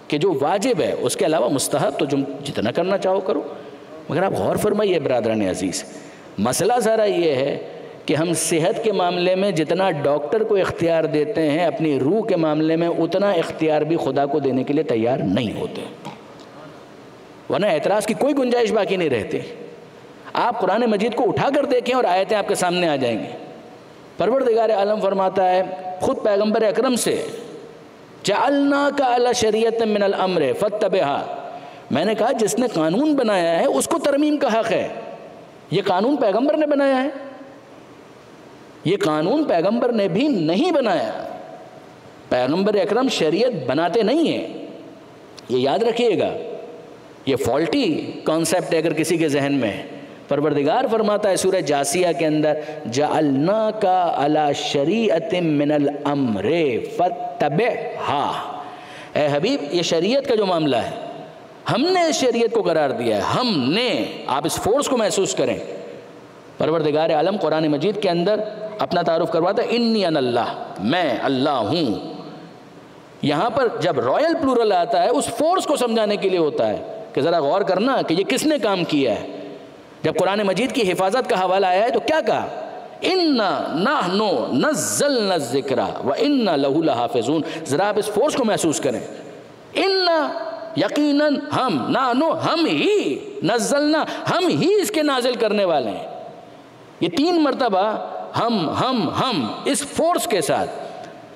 A: کہ جو واجب ہے، اس کے علاوہ مستحب تو جتنا کرنا چاہو کرو۔ مگر آپ غور فرمائیے برادران عزیز، مسئلہ سارا یہ ہے کہ ہم صحت کے معاملے میں جتنا ڈاکٹر کو اختیار دیتے ہیں، اپنی روح کے معاملے میں اتنا اختیار بھی خدا کو دینے کے لیے تیار نہیں ہوتے، ورنہ اعتراض کی کوئی گنجائش باقی نہیں رہتی۔ آپ قرآن مجید کو اٹھا کر دیکھیں اور آیتیں آپ کے سامنے آ جائیں گی۔ پروردگار عالم فرماتا ہے خود پیغمبر اکرم سے، جعلناک علی شریعت من الامر فاتبعھا، میں نے کہا جس نے قانون بنایا ہے اس کو ترمیم کا حق ہے۔ یہ قانون پیغمبر نے بنایا ہے؟ یہ قانون پیغمبر نے بھی نہیں بنایا۔ پیغمبر اکرم شریعت بناتے نہیں ہیں، یہ یاد رکھیے گا، یہ فالٹی کانسیپٹ ہے اگر کسی کے ذہن میں۔ پروردگار فرماتا ہے سورہ جاسیہ کے اندر، جعلناک علی شریعت من الامر فاتبعھا، اے حبیب یہ شریعت کا جو معاملہ ہے ہم نے اس شریعت کو قرار دیا ہے، ہم نے، آپ اس فورس کو محسوس کریں۔ پروردگار عالم قرآن مجید کے اندر اپنا تعارف کرواتا ہے، انی انا اللہ، میں اللہ ہوں۔ یہاں پر جب رائل پلورل آتا ہے اس فورس کو سمجھانے کے لیے ہوتا ہے کہ ذرا غور کرنا کہ یہ کس نے کام کیا ہے۔ جب قرآن مجید کی حفاظت کا حوالہ آیا ہے تو کیا کہا؟ اِنَّا نَحْنُ نَزَّلْنَا الذِّكْرَ وَإِنَّا لَهُ لَحَافِظُونَ۔ ذرا آپ اس فورس کو محسوس کریں، اِنَّا یقیناً ہم، نَحْنُ ہم ہی، نزلنا ہم ہی اس کے نازل کرنے والے ہیں۔ یہ 3 مرتبہ ہم اس فورس کے ساتھ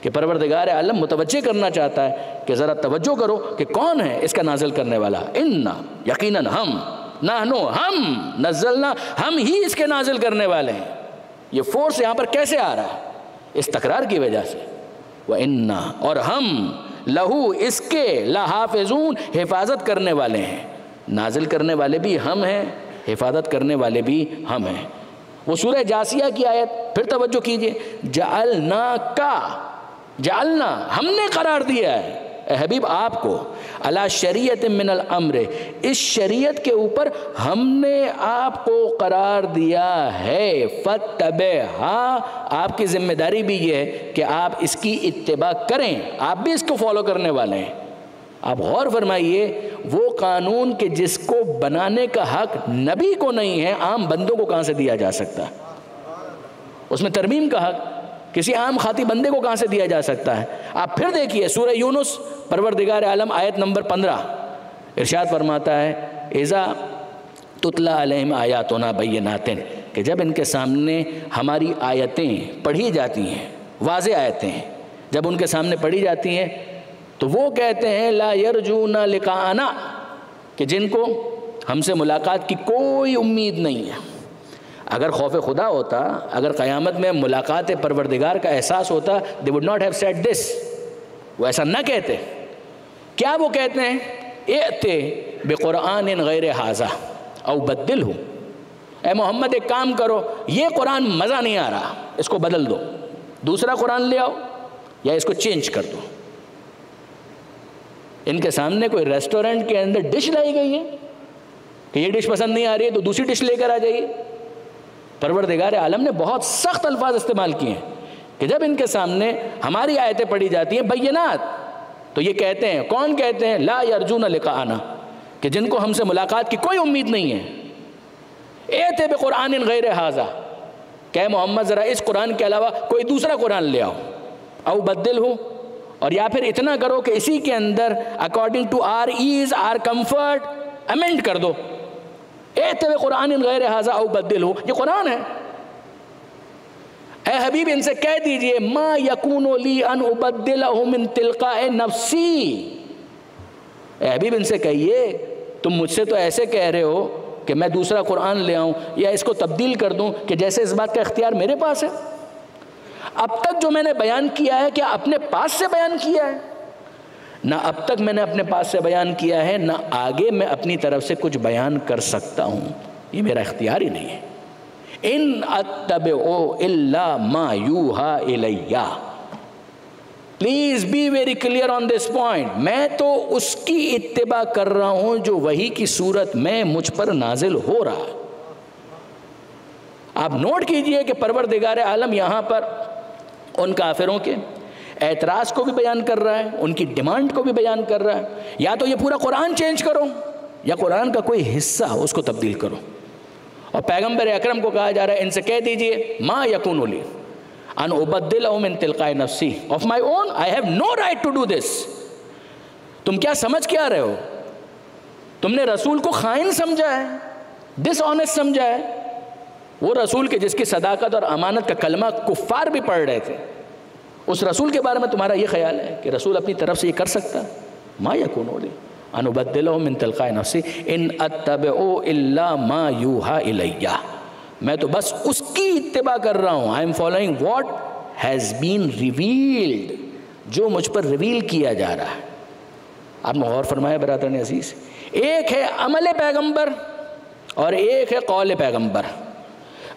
A: کہ پروردگار عالم متوجہ کرنا چاہتا ہے کہ ذرا توجہ کرو کہ کون ہے اس کا نازل کرنے والا۔ اِنَّا یقیناً ہم، نَحْنُ ہم، نزلنا ہم ہی اس کے نازل کرنے والے ہیں۔ یہ فورس یہاں پر کیسے آ رہا ہے؟ اس تکرار کی وجہ سے۔ وَإِنَّا، اور ہم، لہو، اس کے، لحافظون، حفاظت کرنے والے ہیں۔ نازل کرنے والے بھی ہم ہیں، حفاظت کرنے والے بھی ہم ہیں۔ وہ سورہ جاسیہ کی آیت پھر توجہ کیجئے، جعلنا کا، جعلنا، ہم نے قرار دیا ہے اے حبیب آپ کو، علی شریعت من الامر، اس شریعت کے اوپر ہم نے آپ کو قرار دیا ہے، فاتبعھا، آپ کی ذمہ داری بھی یہ ہے کہ آپ اس کی اتباع کریں، آپ بھی اس کو فالو کرنے والے ہیں۔ آپ غور فرمائیے، وہ قانون کہ جس کو بنانے کا حق نبی کو نہیں ہے، عام بندوں کو کہاں سے دیا جا سکتا ہے؟ اس میں ترمیم کا حق کسی عام خاطی بندے کو کہاں سے دیا جا سکتا ہے؟ آپ پھر دیکھیے سورہ یونس، پروردگار عالم، آیت نمبر 15 ارشاد فرماتا ہے، اذا تتلی علیہم آیاتنا بینات، کہ جب ان کے سامنے ہماری آیتیں پڑھی جاتی ہیں، واضح آیتیں جب ان کے سامنے پڑھی جاتی ہیں تو وہ کہتے ہیں لا یرجون لقاءنا، کہ جن کو ہم سے ملاقات کی کوئی امید نہیں ہے۔ اگر خوف خدا ہوتا، اگر قیامت میں ملاقات پروردگار کا احساس ہوتا، they would not have said this، وہ ایسا نہ کہتے۔ کیا وہ کہتے ہیں؟ ائتے بقرآن غیر ھذا او بدلہ، اے محمد ایک کام کرو، یہ قرآن مزہ نہیں آ رہا، اس کو بدل دو، دوسرا قرآن لے آؤ یا اس کو چینج کر دو۔ ان کے سامنے کوئی ریسٹورنٹ کے اندر ڈش لائی گئی ہے کہ یہ ڈش پسند نہیں آ رہی ہے تو دوسری ڈش لے کر آ جائیے۔ پروردگار عالم نے بہت سخت الفاظ استعمال کیے ہیں کہ جب ان کے سامنے ہماری آیتیں پڑھی جاتی ہیں بینات، تو یہ کہتے ہیں، کون کہتے ہیں؟ لا یرجون لقاءنا، کہ جن کو ہم سے ملاقات کی کوئی امید نہیں ہے۔ ائتے بقرآن غیر ھذا، کہ محمد ذرا اس قرآن کے علاوہ کوئی دوسرا قرآن لے آؤ، او بدلہ، اور یا پھر اتنا کرو کہ اسی کے اندر according to our ease, our comfort, amend کر دو۔ ائتے بقرآن غیر ھذا او بدلہ، یہ قرآن ہے۔ اے حبیب ان سے کہہ دیجئے ما یکون لی ان ابدلہ من تلقاء نفسی، اے حبیب ان سے کہیے تم مجھ سے تو ایسے کہہ رہے ہو کہ میں دوسرا قرآن لے آؤں یا اس کو تبدیل کر دوں کہ جیسے اس بات کا اختیار میرے پاس ہے۔ اب تک جو میں نے بیان کیا ہے کیا اپنے پاس سے بیان کیا ہے؟ نہ اب تک میں نے اپنے پاس سے بیان کیا ہے، نہ آگے میں اپنی طرف سے کچھ بیان کر سکتا ہوں، یہ میرا اختیار ہی نہیں ہے۔ ان اتبع الا ما یوحى الی، please be very clear on this point, میں تو اس کی اتباع کر رہا ہوں جو وحی کی صورت میں مجھ پر نازل ہو رہا ہے۔ آپ نوٹ کیجئے کہ پروردگار عالم یہاں پر ان کافروں کے اعتراض کو بھی بیان کر رہا ہے، ان کی ڈیمانڈ کو بھی بیان کر رہا ہے، یا تو یہ پورا قرآن چینج کرو یا قرآن کا کوئی حصہ اس کو تبدیل کرو۔ اور پیغمبر اکرم کو کہا جا رہا ہے ان سے کہہ دیجئے ما یکون لی ان ابدلہ من تلقاء نفسی of my own, I have no right to do this. تم کیا سمجھ کے آ رہے ہو؟ تم نے رسول کو خائن سمجھا ہے، ڈس آنیسٹ سمجھا ہے، وہ رسول کے جس کی صداقت اور امانت کا کلمہ کفار بھی پڑھ رہے تھے، اس رسول کے بارے میں تمہارا یہ خیال ہے کہ رسول اپنی طرف سے یہ کر سکتا؟ ما یکون لی ان ابدلہ من تلقاء نفسی ان اتبع الا ما یوحى الی، میں تو بس اس کی اتباع کر رہا ہوں، I am following what has been revealed, جو مجھ پر ریویل کیا جا رہا ہے۔ آپ نے غور فرمایا برادران عزیز، ایک ہے عمل پیغمبر اور ایک ہے قول پیغمبر۔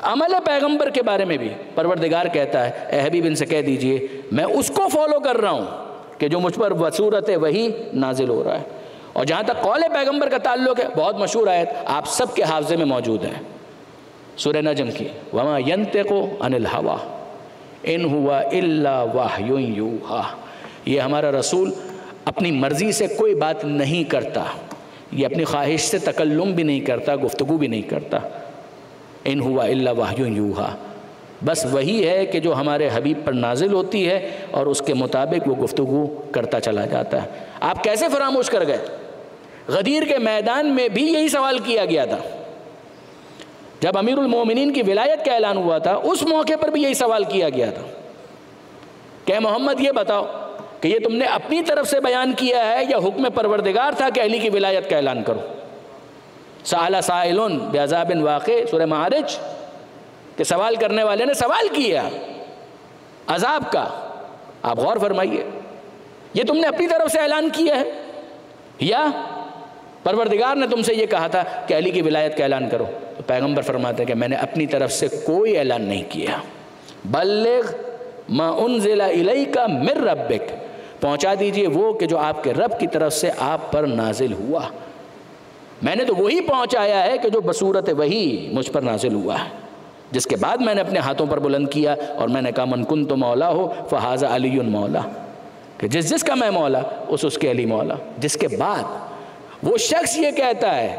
A: عمل پیغمبر کے بارے میں بھی پروردگار کہتا ہے اے حبیب ان سے کہہ دیجئے میں اس کو فالو کر رہا ہوں کہ جو مجھ پر بصورت وحی نازل ہو رہا ہے۔ اور جہاں تک قول پیغمبر کا تعلق ہے، بہت مشہور آیت آپ سب کے حافظے میں موجود ہے، سورہ نجم کی، وما ينطق عن الهوى ان هو الا وحی یوحی، یہ ہمارا رسول اپنی مرضی سے کوئی بات نہیں کرتا، یہ اپنی خواہش سے تکلم بھی نہیں کرتا، گفتگو بھی نہیں کرتا۔ ان هو الا وحی یوحی، بس وہی ہے کہ جو ہمارے حبیب پر نازل ہوتی ہے اور اس کے مطابق وہ گفتگو کرتا چلا جاتا ہے۔ آپ کیسے فراموش کر گئے؟ غدیر کے میدان میں بھی یہی سوال کیا گیا تھا، جب امیر المومنین کی ولایت کا اعلان ہوا تھا اس موقع پر بھی یہی سوال کیا گیا تھا کہ محمد یہ بتاؤ کہ یہ تم نے اپنی طرف سے بیان کیا ہے یا حکم پروردگار تھا کہ علی کی ولایت کا اعلان کرو؟ سأل سائل بعذاب واقع، سورہ معارج، کہ سوال کرنے والے نے سوال کیا عذاب کا. آپ غور فرمائیے، یہ تم نے اپنی طرف سے اعلان کیا ہے یا پروردگار نے تم سے یہ کہا تھا کہ علی کی ولایت کا اعلان کرو؟ تو پیغمبر فرماتے ہیں کہ میں نے اپنی طرف سے کوئی اعلان نہیں کیا. بلغ ما انزل الیک من ربک، پہنچا دیجئے وہ کہ جو آپ کے رب کی طرف سے آپ پر نازل ہوا. میں نے تو وہی پہنچایا ہے کہ جو بصورت وحی مجھ پر نازل ہوا ہے. جس کے بعد میں نے اپنے ہاتھوں پر بلند کیا اور میں نے کہا من کنت مولا ہو فہذا علی مولا، کہ جس کا میں مولا اس کے علی مولا. جس کے بعد وہ شخص یہ کہتا ہے،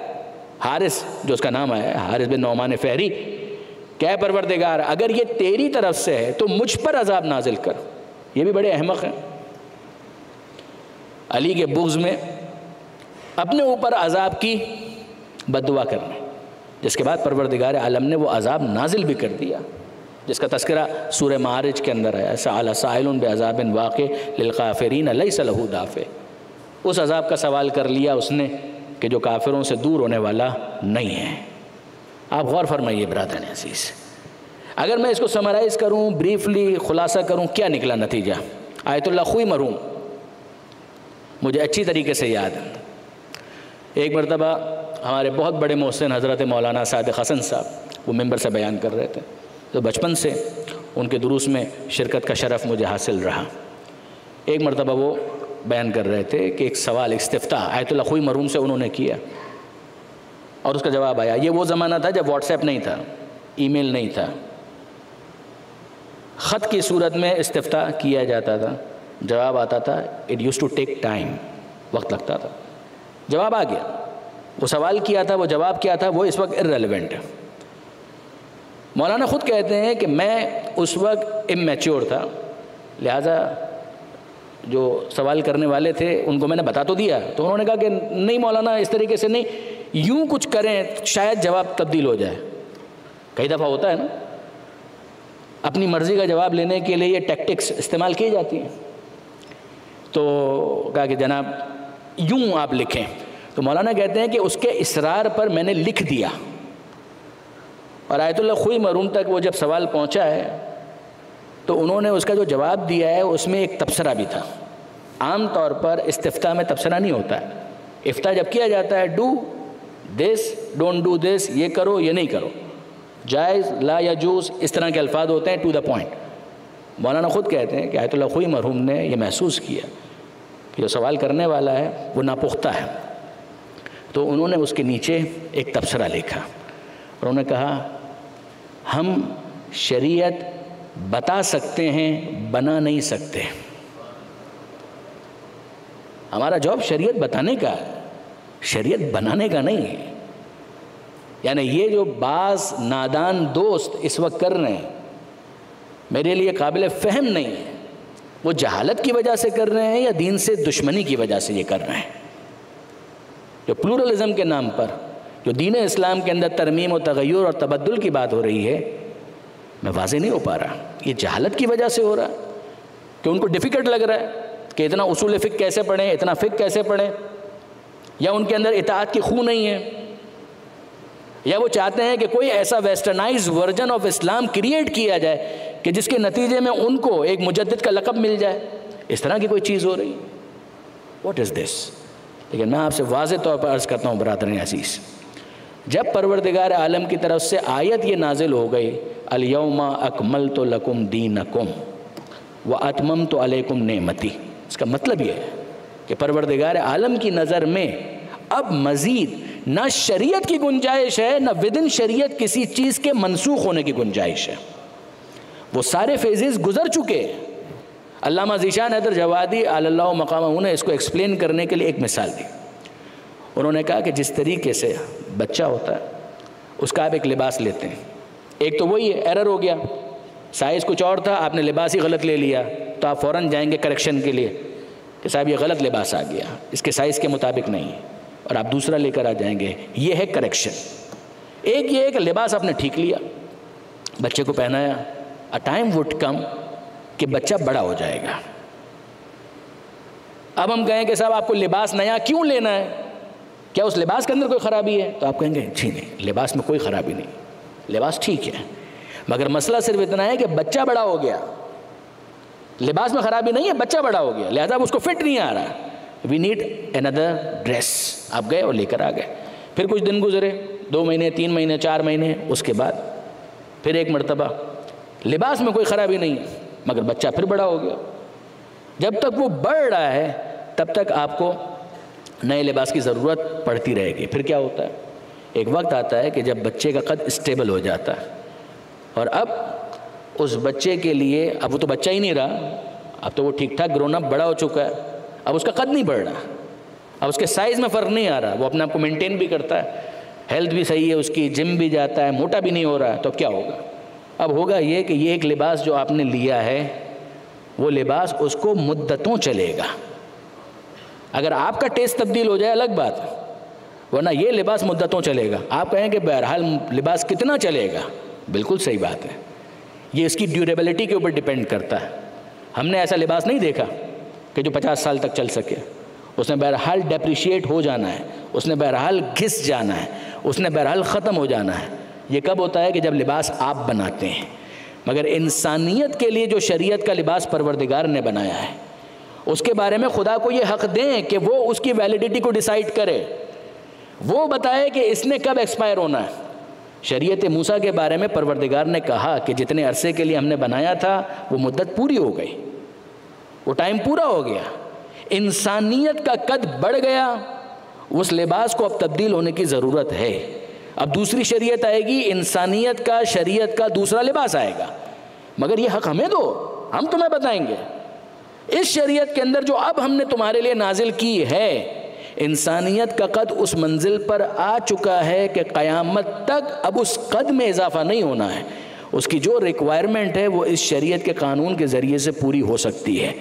A: حارث جو اس کا نام ہے، حارث بن نعمان فہری، کہ اے پروردگار اگر یہ تیری طرف سے ہے تو مجھ پر عذاب نازل کر. یہ بھی بڑے احمق ہیں، علی کے بغض میں اپنے اوپر عذاب کی بد دعا کرنا. جس کے بعد پروردگار عالم نے وہ عذاب نازل بھی کر دیا، جس کا تذکرہ سورہ معارج کے اندر ہے. سأل سائل بعذاب واقع للکافرین لیس لہ دافع. اس عذاب کا سوال کر لیا اس نے کہ جو کافروں سے دور ہونے والا نہیں ہے. آپ غور فرمائیے برادران عزیز، اگر میں اس کو سمرائز کروں، بریفلی خلاصہ کروں، کیا نکلا نتیجہ؟ آیت اللہ خوئی مرحوم مجھے اچھی طریقے سے یاد ہے. ایک مرتبہ ہمارے بہت بڑے محسن حضرت مولانا صادق حسن صاحب وہ ممبر سے بیان کر رہے تھے، تو بچپن سے ان کے دروس میں شرکت کا شرف مجھے حاصل رہا. ایک مرتبہ وہ بیان کر رہے تھے کہ ایک سوال استفتاء آیت اللہ خوئی مرحوم سے انہوں نے کیا اور اس کا جواب آیا. یہ وہ زمانہ تھا جب واٹس ایپ نہیں تھا، ای میل نہیں تھا، خط کی صورت میں استفتاء کیا جاتا تھا، جواب آتا تھا. It use to take time, وقت لگتا تھا. جواب آ گیا، وہ سوال کیا تھا، وہ جواب کیا تھا، وہ اس وقت irrelevant ہے. مولانا خود کہتے ہیں کہ میں اس وقت امیچور تھا، لہٰذا جو سوال کرنے والے تھے ان کو میں نے بتا تو دیا، تو انہوں نے کہا کہ نہیں مولانا اس طریقے سے نہیں، یوں کچھ کریں شاید جواب تبدیل ہو جائے. کئی دفعہ ہوتا ہے نا، اپنی مرضی کا جواب لینے کے لیے یہ ٹیکٹکس استعمال کی جاتی ہیں. تو کہا کہ جناب یوں آپ لکھیں. تو مولانا کہتے ہیں کہ اس کے اصرار پر میں نے لکھ دیا، اور آیت اللہ خوئی مرحوم تک وہ جب سوال پہنچا ہے تو انہوں نے اس کا جو جواب دیا ہے اس میں ایک تبصرہ بھی تھا. عام طور پر استفتاء میں تبصرہ نہیں ہوتا ہے. افتاء جب کیا جاتا ہے do this, don't do this, یہ کرو یہ نہیں کرو، جائز لا یجوز، اس طرح کے الفاظ ہوتے ہیں ٹو دا پوائنٹ. مولانا خود کہتے ہیں کہ آیت اللہ خوئی مرحوم نے یہ محسوس کیا کہ جو سوال کرنے والا ہے وہ ناپختہ ہے، تو انہوں نے اس کے نیچے ایک تبصرہ لکھا اور انہوں نے کہا ہم شریعت بتا سکتے ہیں بنا نہیں سکتے. ہمارا جاب شریعت بتانے کا ہے، شریعت بنانے کا نہیں ہے. یعنی یہ جو بعض نادان دوست اس وقت کر رہے ہیں میرے لیے قابل فہم نہیں ہے. وہ جہالت کی وجہ سے کر رہے ہیں یا دین سے دشمنی کی وجہ سے یہ کر رہے ہیں؟ جو پلورلزم کے نام پر جو دین اسلام کے اندر ترمیم و تغیر اور تبدل کی بات ہو رہی ہے، میں واضح نہیں ہو پا رہا. یہ جہالت کی وجہ سے ہو رہا ہے کہ ان کو ڈیفیکلٹ لگ رہا ہے کہ اتنا اصول فقہ کیسے پڑھیں، اتنا فقہ کیسے پڑھیں، یا ان کے اندر اطاعت کی خو نہیں ہے، یا وہ چاہتے ہیں کہ کوئی ایسا westernised version of Islam create کیا جائے کہ جس کے نتیجے میں ان کو ایک مجدد کا لقب مل جائے. اس طرح کی کوئی چیز ہو رہی ہے. واٹ از دس؟ لیکن میں آپ سے واضح طور پر عرض کرتا ہوں برادران عزیز، جب پروردگار عالم کی طرف سے آیت یہ نازل ہو گئی الیوم اکملت لکم دینکم واتممت علیکم نعمتی، اس کا مطلب یہ ہے کہ پروردگار عالم کی نظر میں اب مزید نہ شریعت کی گنجائش ہے، نہ ودن شریعت کسی چیز کے منسوخ ہونے کی گنجائش ہے. وہ سارے فیزز گزر چکے. علامہ ذیشان حیدر جوادی علی اللہ مقامہ نے اس کو ایکسپلین کرنے کے لیے ایک مثال دی. انہوں نے کہا کہ جس طریقے سے بچہ ہوتا ہے اس کا آپ ایک لباس لیتے ہیں، ایک تو وہی ہے ایرر ہو گیا، سائز کچھ اور تھا، آپ نے لباس ہی غلط لے لیا، تو آپ فوراً جائیں گے کریکشن کے لیے کہ صاحب یہ غلط لباس آ گیا، اس کے سائز کے مطابق نہیں ہے، اور آپ دوسرا لے کر آ جائیں گے. یہ ہے کریکشن. ایک یہ ہے کہ لباس آپ نے ٹھیک لیا، بچے کو پہنایا، اے ٹائم وڈ کم کہ بچہ بڑا ہو جائے گا. اب ہم کہیں کہ صاحب آپ کو لباس نیا کیوں لینا ہے، کیا اس لباس کے اندر کوئی خرابی ہے؟ تو آپ کہیں گے جی نہیں، لباس میں کوئی خرابی نہیں، لباس ٹھیک ہے، مگر مسئلہ صرف اتنا ہے کہ بچہ بڑا ہو گیا، لباس میں خرابی نہیں ہے، بچہ بڑا ہو گیا، لہذا اس کو فٹ نہیں آ رہا، وی نیڈ اندر ڈریس. آپ گئے اور لے کر آ گئے. پھر کچھ دن گزرے، 2 مہینے 3 مہینے 4 مہینے، اس کے بعد پھر ایک مرتبہ لباس میں کوئی خرابی نہیں ہے مگر بچہ پھر بڑا ہو گیا. جب تک وہ بڑھ رہا ہے تب تک آپ کو نئے لباس کی ضرورت پڑتی رہے گی. پھر کیا ہوتا ہے، ایک وقت آتا ہے کہ جب بچے کا قد اسٹیبل ہو جاتا ہے اور اب اس بچے کے لیے، اب وہ تو بچہ ہی نہیں رہا، اب تو وہ ٹھیک ٹھاک گرون اپ بڑا ہو چکا ہے، اب اس کا قد نہیں بڑھ رہا، اب اس کے سائز میں فرق نہیں آ رہا، وہ اپنے آپ کو مینٹین بھی کرتا ہے، ہیلتھ بھی صحیح ہے اس کی، جم بھی جاتا ہے، موٹا بھی نہیں ہو رہا ہے. تو اب کیا ہوگا، اب ہوگا یہ کہ یہ ایک لباس جو آپ نے لیا ہے وہ لباس اس کو مدتوں چلے گا. اگر آپ کا ٹیسٹ تبدیل ہو جائے الگ بات، ورنہ یہ لباس مدتوں چلے گا. آپ کہیں کہ بہرحال لباس کتنا چلے گا، بالکل صحیح بات ہے، یہ اس کی ڈیوریبلٹی کے اوپر ڈیپینڈ کرتا ہے. ہم نے ایسا لباس نہیں دیکھا کہ جو 50 سال تک چل سکے. اس نے بہرحال ڈیپریشیٹ ہو جانا ہے، اس نے بہرحال گھس جانا ہے، اس نے بہرحال ختم ہو جانا ہے. یہ کب ہوتا ہے کہ جب لباس آپ بناتے ہیں. مگر انسانیت کے لیے جو شریعت کا لباس پروردگار نے بنایا ہے اس کے بارے میں خدا کو یہ حق دیں کہ وہ اس کی ویلیڈیٹی کو ڈیسائیڈ کرے، وہ بتائے کہ اس نے کب ایکسپائر ہونا ہے. شریعت موسیٰ کے بارے میں پروردگار نے کہا کہ جتنے عرصے کے لیے ہم نے بنایا تھا وہ مدت پوری ہو گئی، وہ ٹائم پورا ہو گیا. انسانیت کا قد بڑھ گیا، اس لباس کو اب تبدیل ہونے کی ضرورت ہے. اب دوسری شریعت آئے گی، انسانیت کا شریعت کا دوسرا لباس آئے گا. مگر یہ حق ہمیں دو، ہم تمہیں بتائیں گے. اس شریعت کے اندر جو اب ہم نے تمہارے لیے نازل کی ہے، انسانیت کا قد اس منزل پر آ چکا ہے کہ قیامت تک اب اس قد میں اضافہ نہیں ہونا ہے. اس کی جو ریکوائرمنٹ ہے وہ اس شریعت کے قانون کے ذریعے سے پوری ہو سکتی ہے.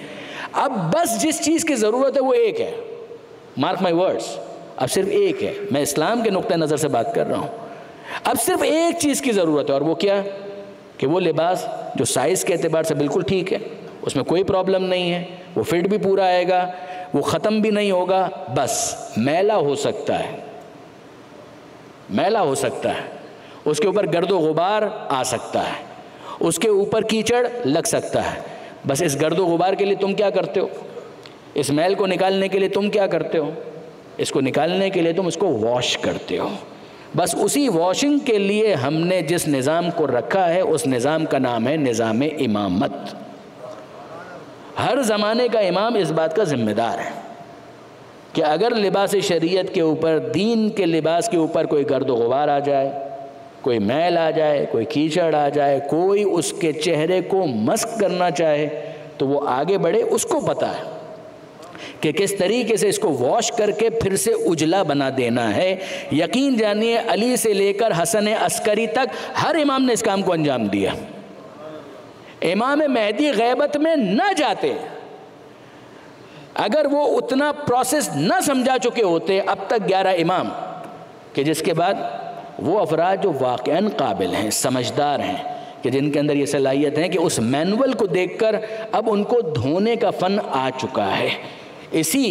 A: اب بس جس چیز کی ضرورت ہے وہ ایک ہے، مارک مائی ورڈز، اب صرف ایک ہے. میں اسلام کے نقطہ نظر سے بات کر رہا ہوں. اب صرف ایک چیز کی ضرورت ہے، اور وہ کیا، کہ وہ لباس جو سائز کے اعتبار سے بالکل ٹھیک ہے، اس میں کوئی پرابلم نہیں ہے، وہ فٹ بھی پورا آئے گا، وہ ختم بھی نہیں ہوگا، بس میلا ہو سکتا ہے، میلا ہو سکتا ہے، اس کے اوپر گرد و غبار آ سکتا ہے، اس کے اوپر کیچڑ لگ سکتا ہے. بس اس گرد و غبار کے لیے تم کیا کرتے ہو، اس میل کو نکالنے کے لیے تم کیا کرتے ہو، اس کو نکالنے کے لیے تم اس کو واش کرتے ہو. بس اسی واشنگ کے لیے ہم نے جس نظام کو رکھا ہے اس نظام کا نام ہے نظام امامت. ہر زمانے کا امام اس بات کا ذمہ دار ہے کہ اگر لباس شریعت کے اوپر، دین کے لباس کے اوپر کوئی گرد و غبار آ جائے، کوئی میل آ جائے، کوئی کیچڑ آ جائے، کوئی اس کے چہرے کو مسک کرنا چاہے تو وہ آگے بڑھے. اس کو پتہ ہے کہ کس طریقے سے اس کو واش کر کے پھر سے اجلا بنا دینا ہے. یقین جانیے علی سے لے کر حسن عسکری تک ہر امام نے اس کام کو انجام دیا. امام مہدی غیبت میں نہ جاتے، اگر وہ اتنا پروسیس نہ سمجھا چکے ہوتے اب تک 11 امام، کہ جس کے بعد وہ افراد جو واقعاً قابل ہیں، سمجھدار ہیں، کہ جن کے اندر یہ صلاحیت ہے کہ اس مینول کو دیکھ کر اب ان کو دھونے کا فن آ چکا ہے. اسی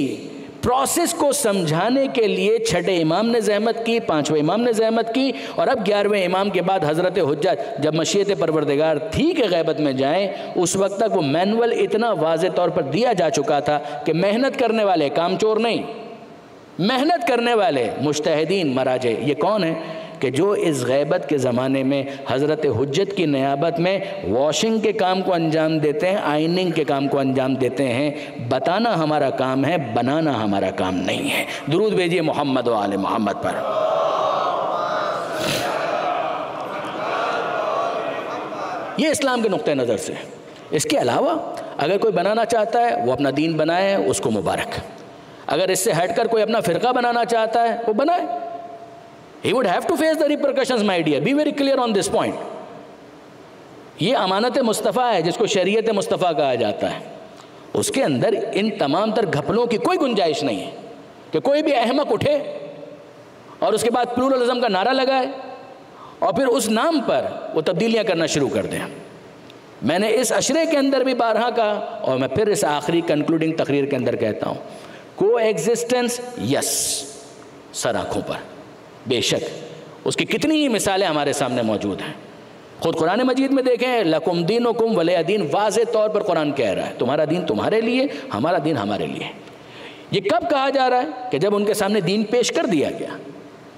A: پروسیس کو سمجھانے کے لیے 6 امام نے زحمت کی، 5ویں امام نے زحمت کی، اور اب 11ویں امام کے بعد حضرت حجت جب مشیت پروردگار تھی کہ غیبت میں جائیں، اس وقت تک وہ مینول اتنا واضح طور پر دیا جا چکا تھا کہ محنت کرنے والے کام چور نہیں، محنت کرنے والے مجتہدین مراجع یہ کون ہیں کہ جو اس غیبت کے زمانے میں حضرت حجت کی نیابت میں واشنگ کے کام کو انجام دیتے ہیں، آئننگ کے کام کو انجام دیتے ہیں. بتانا ہمارا کام ہے، بنانا ہمارا کام نہیں ہے. درود بھیجیے محمد و آل محمد پر. یہ اسلام کے نقطہ نظر سے. اس کے علاوہ اگر کوئی بنانا چاہتا ہے وہ اپنا دین بنائے، اس کو مبارک. اگر اس سے ہٹ کر کوئی اپنا فرقہ بنانا چاہتا ہے وہ بنائے. He would have to face the repercussions, my dear. Be very clear on this point. یہ امانت مصطفیٰ ہے جس کو شریعت مصطفیٰ کہا جاتا ہے. اس کے اندر ان تمام تر گھپلوں کی کوئی گنجائش نہیں ہے کہ کوئی بھی احمق اٹھے اور اس کے بعد پلورلزم کا نعرہ لگائے اور پھر اس نام پر وہ تبدیلیاں کرنا شروع کر دیں. میں نے اس عشرے کے اندر بھی بارہا کہا اور میں پھر اس آخری کنکلوڈنگ تقریر کے اندر کہتا ہوں، کو ایگزسٹنس یس، سر آنکھوں پر بے شک اس کی کتنی ہی مثالیں ہمارے سامنے موجود ہیں. خود قرآن مجید میں دیکھیں لکم دینکم ولی دین، واضح طور پر قرآن کہہ رہا ہے تمہارا دین تمہارے لیے، ہمارا دین ہمارے لیے۔ یہ کب کہا جا رہا ہے؟ کہ جب ان کے سامنے دین پیش کر دیا گیا۔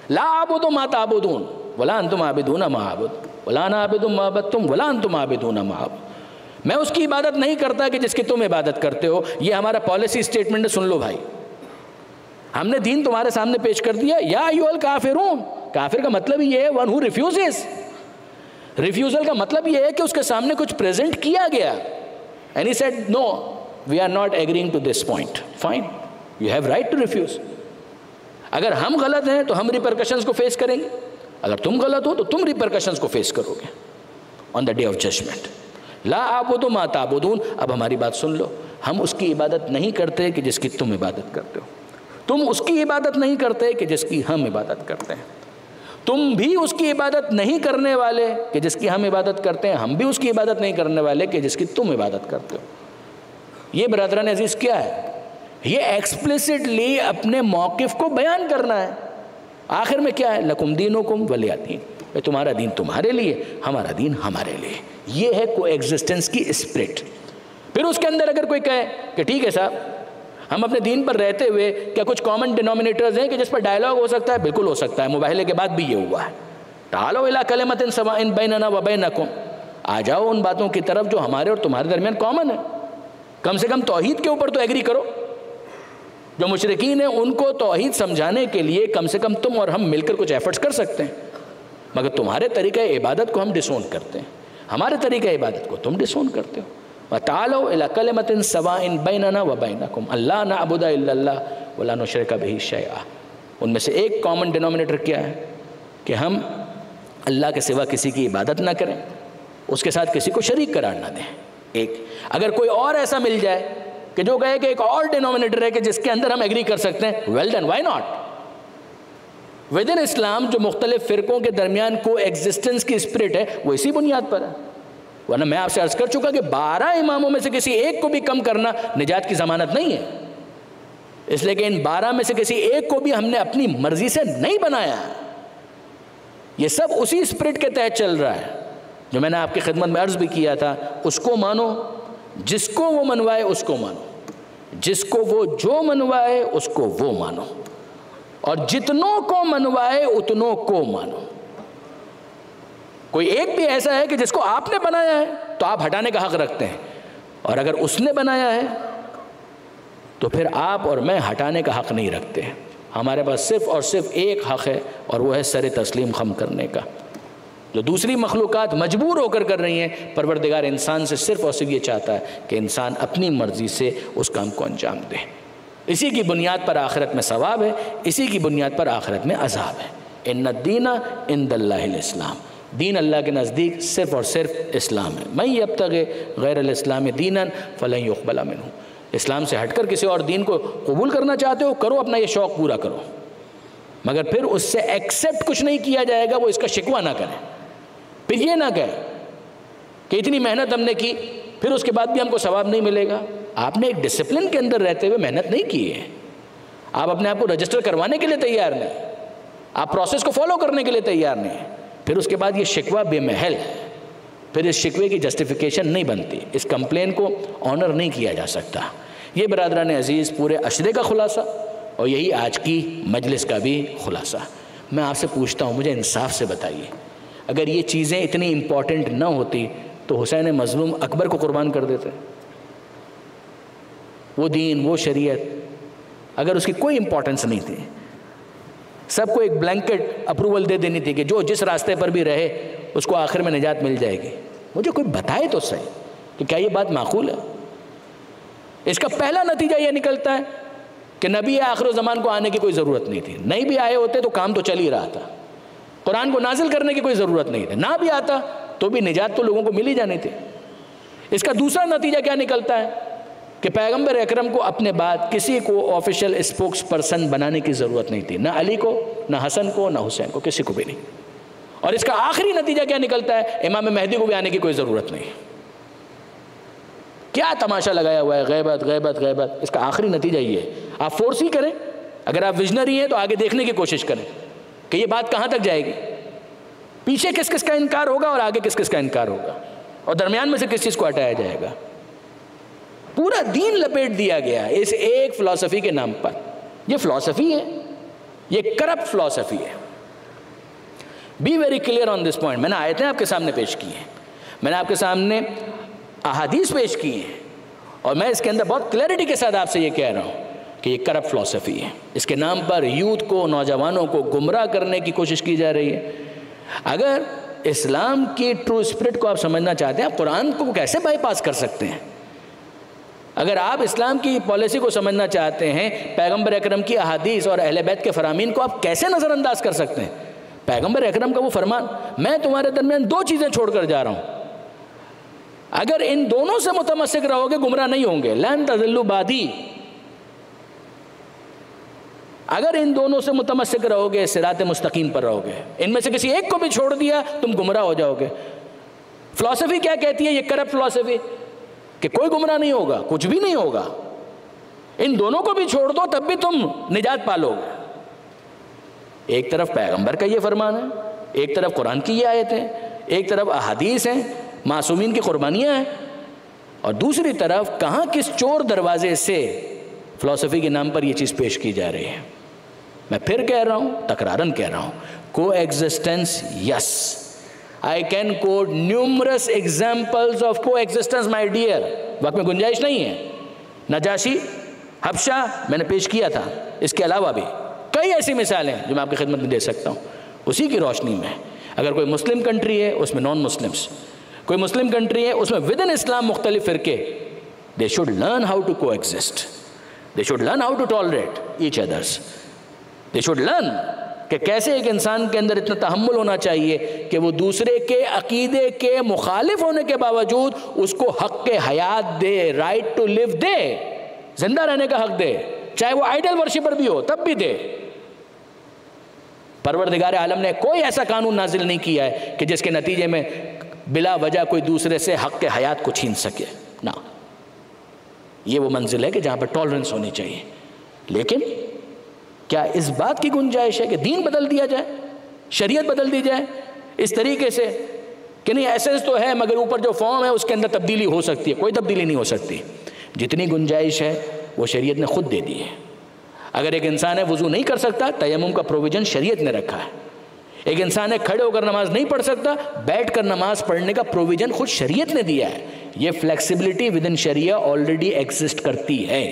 A: لا اعبد ما تعبدون ولا انتم عابدون ما اعبد ولا انا عابد ما عبدتم ولا انتم عابدون ما اعبد، میں اس کی عبادت نہیں کرتا کہ جس کی تم عبادت کرتے ہو۔ یہ ہمارا پالیسی اسٹیٹمنٹ ہے، سن لو بھائی، ہم نے دین تمہارے سامنے پیش کر دیا۔ یا ایھا الکافرون، کافر کا مطلب یہ ہے ون ہو ریفیوزز، ریفیوزل کا مطلب یہ ہے کہ اس کے سامنے کچھ پریزنٹ کیا گیا and he said no we are not agreeing to this point, fine you have right to refuse. اگر ہم غلط ہیں تو ہم ریپرکشنز کو فیس کریں گے، اگر تم غلط ہو تو تم ریپرکشنز کو فیس کرو گے آن دا ڈے آف ججمنٹ۔ لا اعبد ما تعبدون، اب ہماری بات سن لو، ہم اس کی عبادت نہیں کرتے کہ جس کی تم عبادت کرتے ہو، تم اس کی عبادت نہیں کرتے کہ جس کی ہم عبادت کرتے ہیں، تم بھی اس کی عبادت نہیں کرنے والے کہ جس کی ہم عبادت کرتے ہیں، ہم بھی اس کی عبادت نہیں کرنے والے کہ جس کی تم عبادت کرتے ہو۔ یہ برادران عزیز کیا ہے؟ یہ ایکسپلیسٹلی اپنے موقف کو بیان کرنا ہے۔ آخر میں کیا ہے؟ لکم دینکم ولی دین، تمہارا دین تمہارے لیے، ہمارا دین ہمارے لیے۔ یہ ہے کو ایگزسٹنس کی اسپرٹ۔ پھر اس کے اندر اگر کوئی کہے کہ ٹھیک ہے صاحب ہم اپنے دین پر رہتے ہوئے کیا کچھ کامن ڈینومینیٹرز ہیں کہ جس پر ڈائلاگ ہو سکتا ہے؟ بالکل ہو سکتا ہے، مباہلے کے بعد بھی یہ ہوا ہے۔ تعالوا الی کلمۃ سواء بیننا وبینکم، آ جاؤ ان باتوں کی طرف جو ہمارے اور تمہارے درمیان کامن ہے، کم سے کم توحید کے اوپر تو ایگری کرو۔ جو مشرکین ہیں ان کو توحید سمجھانے کے لیے کم سے کم تم اور ہم مل کر کچھ ایفرٹس کر سکتے ہیں، مگر تمہارے طریقہ عبادت کو ہم ڈسون کرتے ہیں، ہمارے طریقہ عبادت کو تم ڈسون کرتے ہو۔ وَتَعَالَوْا إِلَىٰ كَلِمَةٍ سَوَاءٍ بَيْنَنَا وَبَيْنَكُمْ أَلَّا نَعْبُدَ إِلَّا اللَّهَ وَلَا نُشْرِكَ بِهِ شَيْئًا۔ ان میں سے ایک کامن ڈینومینیٹر کیا ہے؟ کہ ہم اللہ کے سوا کسی کی عبادت نہ کریں، اس کے ساتھ کسی کو شریک قرار نہ دیں۔ ایک اگر کوئی اور ایسا مل جائے کہ جو کہے کہ ایک اور ڈینومینیٹر ہے کہ جس کے اندر ہم ایگری کر سکتے ہیں، well done, why not? Within Islam جو مختلف فرقوں کے درمیان کو ایگزسٹنس کی اسپرٹ ہے وہ اسی بنیاد پر ہے۔ ورنہ میں آپ سے عرض کر چکا کہ 12 اماموں میں سے کسی ایک کو بھی کم کرنا نجات کی ضمانت نہیں ہے، اس لیے کہ ان 12 میں سے کسی ایک کو بھی ہم نے اپنی مرضی سے نہیں بنایا، یہ سب اسی اسپرٹ کے تحت چل رہا ہے جو میں نے آپ کی خدمت میں عرض بھی کیا تھا۔ اس کو مانو جس کو وہ منوائے، اس کو مانو جس کو وہ جو منوائے، اس کو وہ مانو، اور جتنوں کو منوائے اتنوں کو مانو۔ کوئی ایک بھی ایسا ہے کہ جس کو آپ نے بنایا ہے تو آپ ہٹانے کا حق رکھتے ہیں، اور اگر اس نے بنایا ہے تو پھر آپ اور میں ہٹانے کا حق نہیں رکھتے۔ ہمارے پاس صرف اور صرف ایک حق ہے، اور وہ ہے سر تسلیم خم کرنے کا، جو دوسری مخلوقات مجبور ہو کر کر رہی ہیں۔ پروردگار انسان سے صرف اور صرف یہ چاہتا ہے کہ انسان اپنی مرضی سے اس کام کو انجام دے۔ اسی کی بنیاد پر آخرت میں ثواب ہے، اسی کی بنیاد پر آخرت میں عذاب ہے۔ ان الدین عند اللہ الاسلام، دین اللہ کے نزدیک صرف اور صرف اسلام ہے۔ من یبتغی غیر الاسلام دینا فلن یقبل منہ، اسلام سے ہٹ کر کسی اور دین کو قبول کرنا چاہتے ہو، کرو، اپنا یہ شوق پورا کرو، مگر پھر اس سے ایکسیپٹ کچھ نہیں کیا جائے گا، وہ اس کا شکوہ نہ کریں، پھر یہ نہ کہیں کہ اتنی محنت ہم نے کی پھر اس کے بعد بھی ہم کو ثواب نہیں ملے گا۔ آپ نے ایک ڈسپلن کے اندر رہتے ہوئے محنت نہیں کی ہے، آپ اپنے آپ کو رجسٹر کروانے کے لیے تیار نہیں، آپ پروسیس کو فالو کرنے کے لیے تیار نہیں، پھر اس کے بعد یہ شکوہ بے محل ہے، پھر اس شکوے کی جسٹیفیکیشن نہیں بنتی، اس کمپلین کو آنر نہیں کیا جا سکتا۔ یہ برادران عزیز پورے عشرے کا خلاصہ، اور یہی آج کی مجلس کا بھی خلاصہ۔ میں آپ سے پوچھتا ہوں، مجھے انصاف سے بتائیے، اگر یہ چیزیں اتنی امپورٹنٹ نہ ہوتی تو حسین مظلوم اکبر کو قربان کر دیتے؟ وہ دین، وہ شریعت اگر اس کی کوئی امپورٹنس نہیں تھی، سب کو ایک بلینکٹ اپروول دے دینی تھی کہ جو جس راستے پر بھی رہے اس کو آخر میں نجات مل جائے گی، مجھے کوئی بتائے تو صحیح کہ کیا یہ بات معقول ہے؟ اس کا پہلا نتیجہ یہ نکلتا ہے کہ نبی آخر زمان کو آنے کی کوئی ضرورت نہیں تھی، نہیں بھی آئے ہوتے تو کام تو چل ہی رہا تھا، قرآن کو نازل کرنے کی کوئی ضرورت نہیں تھی، نہ بھی آتا تو بھی نجات تو لوگوں کو مل ہی جانی تھی۔ اس کا دوسرا نتیجہ کیا نکلتا ہے کہ پیغمبر اکرم کو اپنے بعد کسی کو آفیشیل اسپوکس پرسن بنانے کی ضرورت نہیں تھی، نہ علی کو، نہ حسن کو، نہ حسین کو، کسی کو بھی نہیں۔ اور اس کا آخری نتیجہ کیا نکلتا ہے؟ امام مہدی کو بھی آنے کی کوئی ضرورت نہیں۔ کیا تماشا لگایا ہوا ہے، غیبت غیبت غیبت، اس کا آخری نتیجہ یہ ہے۔ آپ فورس ہی کریں، اگر آپ ویژنری ہیں تو آگے دیکھنے کی کوشش کریں کہ یہ بات کہاں تک جائے گی۔ پیچھے کس کس کا انکار ہوگا اور آگے کس کس کا انکار ہوگا، اور درمیان میں سے کس چیز کو ہٹایا جائے گا؟ پورا دین لپیٹ دیا گیا ہے اس ایک فلسفی کے نام پر۔ یہ فلسفی ہے، یہ کرپٹ فلسفی ہے۔ Be very clear on this point. میں نے آیتیں آپ کے سامنے پیش کی ہیں، میں نے آپ کے سامنے احادیث پیش کی ہیں، اور میں اس کے اندر بہت کلیئرٹی کے ساتھ آپ سے یہ کہہ رہا ہوں کہ یہ کرپٹ فلسفی ہے۔ اس کے نام پر یوتھ کو، نوجوانوں کو گمراہ کرنے کی کوشش کی جا رہی ہے۔ اگر اسلام کی ٹرو اسپرٹ کو آپ سمجھنا چاہتے ہیں، آپ قرآن کو کیسے بائی پاس کر سکتے ہیں؟ اگر آپ اسلام کی پالیسی کو سمجھنا چاہتے ہیں، پیغمبر اکرم کی احادیث اور اہل بیت کے فرامین کو آپ کیسے نظر انداز کر سکتے ہیں؟ پیغمبر اکرم کا وہ فرمان، میں تمہارے درمیان دو چیزیں چھوڑ کر جا رہا ہوں، اگر ان دونوں سے متمسک رہو گے گمراہ نہیں ہوں گے، لن تضلوا بعدی، اگر ان دونوں سے متمسک رہو گے صراط مستقیم پر رہو گے، ان میں سے کسی ایک کو بھی چھوڑ دیا تم گمراہ ہو جاؤ گے۔ فلسفی کیا کہتی ہے؟ یہ کرپٹ فلسفی کہ کوئی گمراہ نہیں ہوگا، کچھ بھی نہیں ہوگا، ان دونوں کو بھی چھوڑ دو تب بھی تم نجات پالو گے۔ ایک طرف پیغمبر کا یہ فرمان ہے، ایک طرف قرآن کی یہ آیتیں، ایک طرف احادیث ہیں، معصومین کی قربانیاں ہیں، اور دوسری طرف کہاں کس چور دروازے سے فلسفی کے نام پر یہ چیز پیش کی جا رہی ہے۔ میں پھر کہہ رہا ہوں، تکرارن کہہ رہا ہوں، کو existence, yes, I can quote numerous examples of coexistence my dear، وقت میں گنجائش نہیں ہے۔ نجاشی، حبشہ میں نے پیش کیا تھا، اس کے علاوہ بھی کئی ایسی مثالیں جو میں آپ کی خدمت میں دے سکتا ہوں۔ اسی کی روشنی میں اگر کوئی مسلم کنٹری ہے اس میں نان مسلمس، کوئی مسلم کنٹری ہے اس میں ود ان اسلام مختلف فرقے، they should learn how to coexist، they should learn how to tolerate each others، they should learn کہ کیسے ایک انسان کے اندر اتنا تحمل ہونا چاہیے کہ وہ دوسرے کے عقیدے کے مخالف ہونے کے باوجود اس کو حق کے حیات دے، رائٹ ٹو لیو دے، زندہ رہنے کا حق دے، چاہے وہ آئیڈل ورشپر بھی ہو تب بھی دے۔ پروردگار عالم نے کوئی ایسا قانون نازل نہیں کیا ہے کہ جس کے نتیجے میں بلا وجہ کوئی دوسرے سے حق کے حیات کو چھین سکے، نہ، یہ وہ منزل ہے کہ جہاں پر ٹالرنس ہونی چاہیے۔ لیکن کیا اس بات کی گنجائش ہے کہ دین بدل دیا جائے، شریعت بدل دی جائے اس طریقے سے کہ نہیں ایسنس تو ہے مگر اوپر جو فارم ہے اس کے اندر تبدیلی ہو سکتی ہے؟ کوئی تبدیلی نہیں ہو سکتی۔ جتنی گنجائش ہے وہ شریعت نے خود دے دی ہے۔ اگر ایک انسان ہے وضو نہیں کر سکتا، تیمم کا پروویژن شریعت نے رکھا ہے۔ ایک انسان ہے کھڑے ہو کر نماز نہیں پڑھ سکتا، بیٹھ کر نماز پڑھنے کا پروویژن خود شریعت نے دیا ہے۔ یہ flexibility within sharia already exist کرتی ہے۔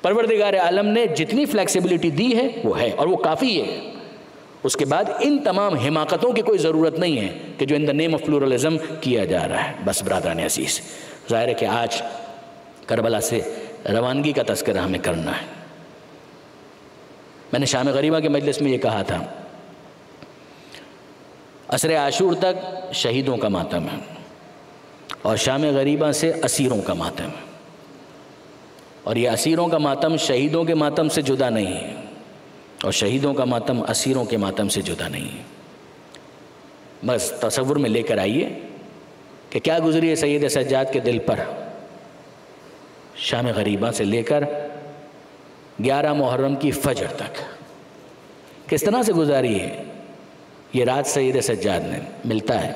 A: پروردگار عالم نے جتنی فلیکسیبلٹی دی ہے وہ ہے، اور وہ کافی ہے۔ اس کے بعد ان تمام حماقتوں کی کوئی ضرورت نہیں ہے کہ جو ان دا نیم آف پلورلزم کیا جا رہا ہے۔ بس برادران عزیز، ظاہر ہے کہ آج کربلا سے روانگی کا تذکرہ ہمیں کرنا ہے۔ میں نے شام غریبہ کے مجلس میں یہ کہا تھا، عصر عاشور تک شہیدوں کا ماتم ہے، اور شام غریبہ سے اسیروں کا ماتم ہے، اور یہ اسیروں کا ماتم شہیدوں کے ماتم سے جدا نہیں ہے، اور شہیدوں کا ماتم اسیروں کے ماتم سے جدا نہیں ہے۔ بس تصور میں لے کر آئیے کہ کیا گزری ہے سید سجاد کے دل پر شام غریبہ سے لے کر 11 محرم کی فجر تک، کس طرح سے گزاری ہے یہ رات سید سجاد نے۔ ملتا ہے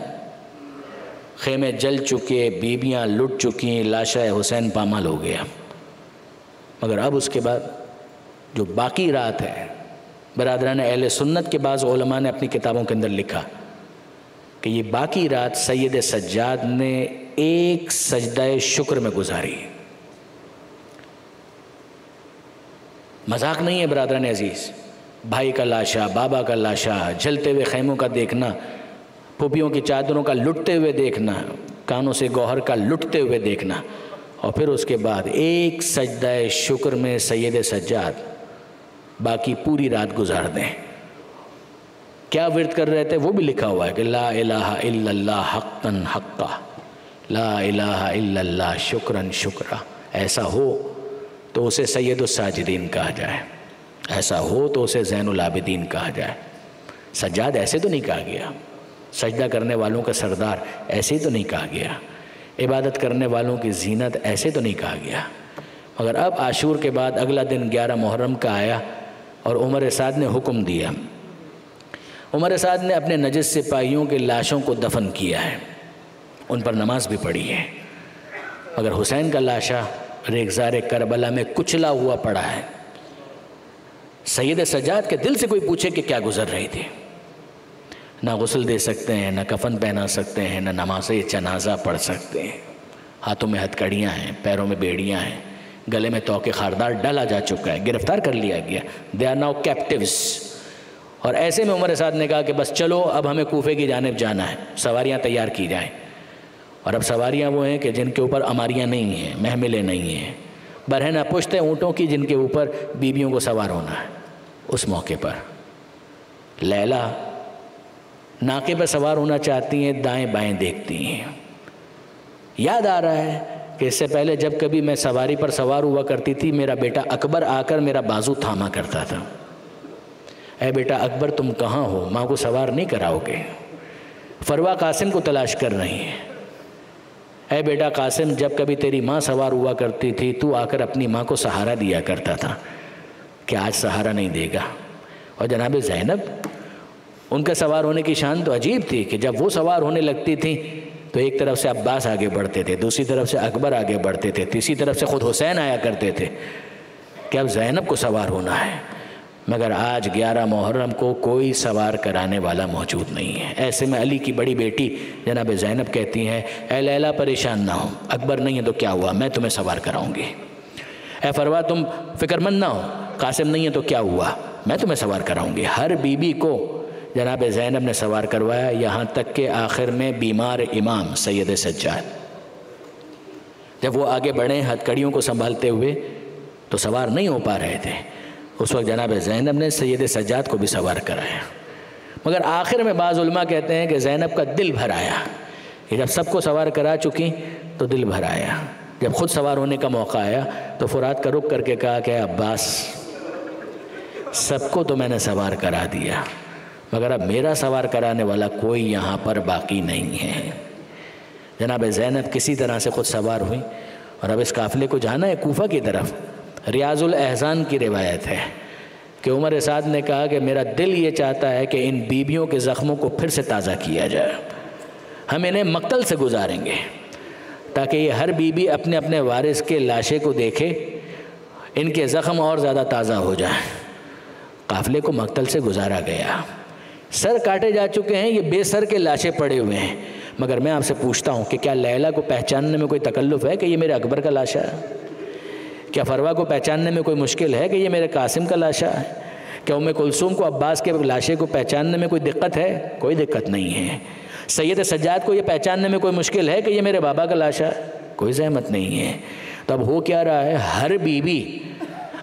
A: خیمے جل چکے، بیبیاں لٹ چکی، لاشا حسین پامال ہو گیا، مگر اب اس کے بعد جو باقی رات ہے، برادران اہل سنت کے بعض علماء نے اپنی کتابوں کے اندر لکھا کہ یہ باقی رات سید سجاد نے ایک سجدہ شکر میں گزاری۔ مذاق نہیں ہے برادران عزیز، بھائی کا لاشا، بابا کا لاشا، جلتے ہوئے خیموں کا دیکھنا، پھوپھیوں کی چادروں کا لٹتے ہوئے دیکھنا، کانوں سے گوہر کا لٹتے ہوئے دیکھنا، اور پھر اس کے بعد ایک سجدہ شکر میں سید سجاد باقی پوری رات گزار دیں۔ کیا ورد کر رہے تھے وہ بھی لکھا ہوا ہے کہ لا الہ الا اللہ حقاً حقا، لا الہ الا اللہ شکراً شکرا۔ ایسا ہو تو اسے سید الساجدین کہا جائے، ایسا ہو تو اسے زین العابدین کہا جائے۔ سجاد ایسے تو نہیں کہا گیا، سجدہ کرنے والوں کا سردار ایسے تو نہیں کہا گیا، عبادت کرنے والوں کی زینت ایسے تو نہیں کہا گیا۔ مگر اب عاشور کے بعد اگلا دن 11 محرم کا آیا اور عمر سعد نے حکم دیا۔ عمر سعد نے اپنے نجس سپاہیوں کے لاشوں کو دفن کیا ہے، ان پر نماز بھی پڑھی ہے، مگر حسین کا لاشا ریگزار کربلا میں کچلا ہوا پڑا ہے۔ سید سجاد کے دل سے کوئی پوچھے کہ کیا گزر رہی تھی؟ نہ غسل دے سکتے ہیں، نہ کفن پہنا سکتے ہیں، نہ نماز جنازہ پڑھ سکتے ہیں۔ ہاتھوں میں ہتھکڑیاں ہیں، پیروں میں بیڑیاں ہیں، گلے میں توق خاردار ڈالا جا چکا ہے، گرفتار کر لیا گیا، دے آر ناؤ کیپٹیوز۔ اور ایسے میں عمر سعد نے کہا کہ بس چلو اب ہمیں کوفے کی جانب جانا ہے، سواریاں تیار کی جائیں۔ اور اب سواریاں وہ ہیں کہ جن کے اوپر اماریاں نہیں ہیں، محملیں نہیں ہیں، برہنہ پشت اونٹوں کی جن کے اوپر بیویوں کو سوار ہونا ہے۔ اس موقع پر لیلا ناقے پر سوار ہونا چاہتی ہیں، دائیں بائیں دیکھتی ہیں۔ یاد آ رہا ہے کہ اس سے پہلے جب کبھی میں سواری پر سوار ہوا کرتی تھی، میرا بیٹا اکبر آ کر میرا بازو تھاما کرتا تھا، اے بیٹا اکبر تم کہاں ہو، ماں کو سوار نہیں کراؤ گے؟ فروا قاسم کو تلاش کر رہی ہیں، اے بیٹا قاسم جب کبھی تیری ماں سوار ہوا کرتی تھی تو آ کر اپنی ماں کو سہارا دیا کرتا تھا، کہ آج سہارا نہیں دے گا۔ اور جناب زینب، ان کا سوار ہونے کی شان تو عجیب تھی کہ جب وہ سوار ہونے لگتی تھی تو ایک طرف سے عباس آگے بڑھتے تھے، دوسری طرف سے اکبر آگے بڑھتے تھے، تیسری طرف سے خود حسین آیا کرتے تھے کہ اب زینب کو سوار ہونا ہے۔ مگر آج 11 محرم کو کوئی سوار کرانے والا موجود نہیں ہے۔ ایسے میں علی کی بڑی بیٹی جناب زینب کہتی ہیں، اے لیلا پریشان نہ ہو، اکبر نہیں ہے تو کیا ہوا، میں تمہیں سوار کراؤں گی۔ اے فروا تم فکر مند نہ ہو، قاسم نہیں ہے تو کیا ہوا، میں تمہیں سوار کراؤں گی۔ ہر بی بی کو جناب زینب نے سوار کروایا، یہاں تک کہ آخر میں بیمار امام سید سجاد جب وہ آگے بڑھے ہتھکڑیوں کو سنبھالتے ہوئے تو سوار نہیں ہو پا رہے تھے، اس وقت جناب زینب نے سید سجاد کو بھی سوار کرایا۔ مگر آخر میں بعض علماء کہتے ہیں کہ زینب کا دل بھر آیا کہ جب سب کو سوار کرا چکی تو دل بھر آیا۔ جب خود سوار ہونے کا موقع آیا تو فرات کا رخ کر کے کہا کہ عباس سب کو تو میں نے سوار کرا دیا، مگر اب میرا سوار کرانے والا کوئی یہاں پر باقی نہیں ہے۔ جناب زینب کسی طرح سے خود سوار ہوئی اور اب اس قافلے کو جانا ہے کوفہ کی طرف۔ ریاض الاحزان کی روایت ہے کہ عمر سعد نے کہا کہ میرا دل یہ چاہتا ہے کہ ان بیویوں کے زخموں کو پھر سے تازہ کیا جائے، ہم انہیں مقتل سے گزاریں گے تاکہ یہ ہر بیوی اپنے اپنے وارث کے لاشے کو دیکھے، ان کے زخم اور زیادہ تازہ ہو جائیں۔ قافلے کو مقتل سے گزارا گیا، سر کاٹے جا چکے ہیں، یہ بے سر کے لاشیں پڑے ہوئے ہیں، مگر میں آپ سے پوچھتا ہوں کہ کیا لیلا کو پہچاننے میں کوئی تکلف ہے کہ یہ میرے اکبر کا لاشا ہے؟ کیا فروا کو پہچاننے میں کوئی مشکل ہے کہ یہ میرے قاسم کا لاشا ہے؟ کیا ام کلثوم کو عباس کے لاشے کو پہچاننے میں کوئی دقت ہے؟ کوئی دقت نہیں ہے۔ سید سجاد کو یہ پہچاننے میں کوئی مشکل ہے کہ یہ میرے بابا کا لاشا ہے؟ کوئی زحمت نہیں ہے۔ تو اب ہو کیا رہا ہے، ہر بیوی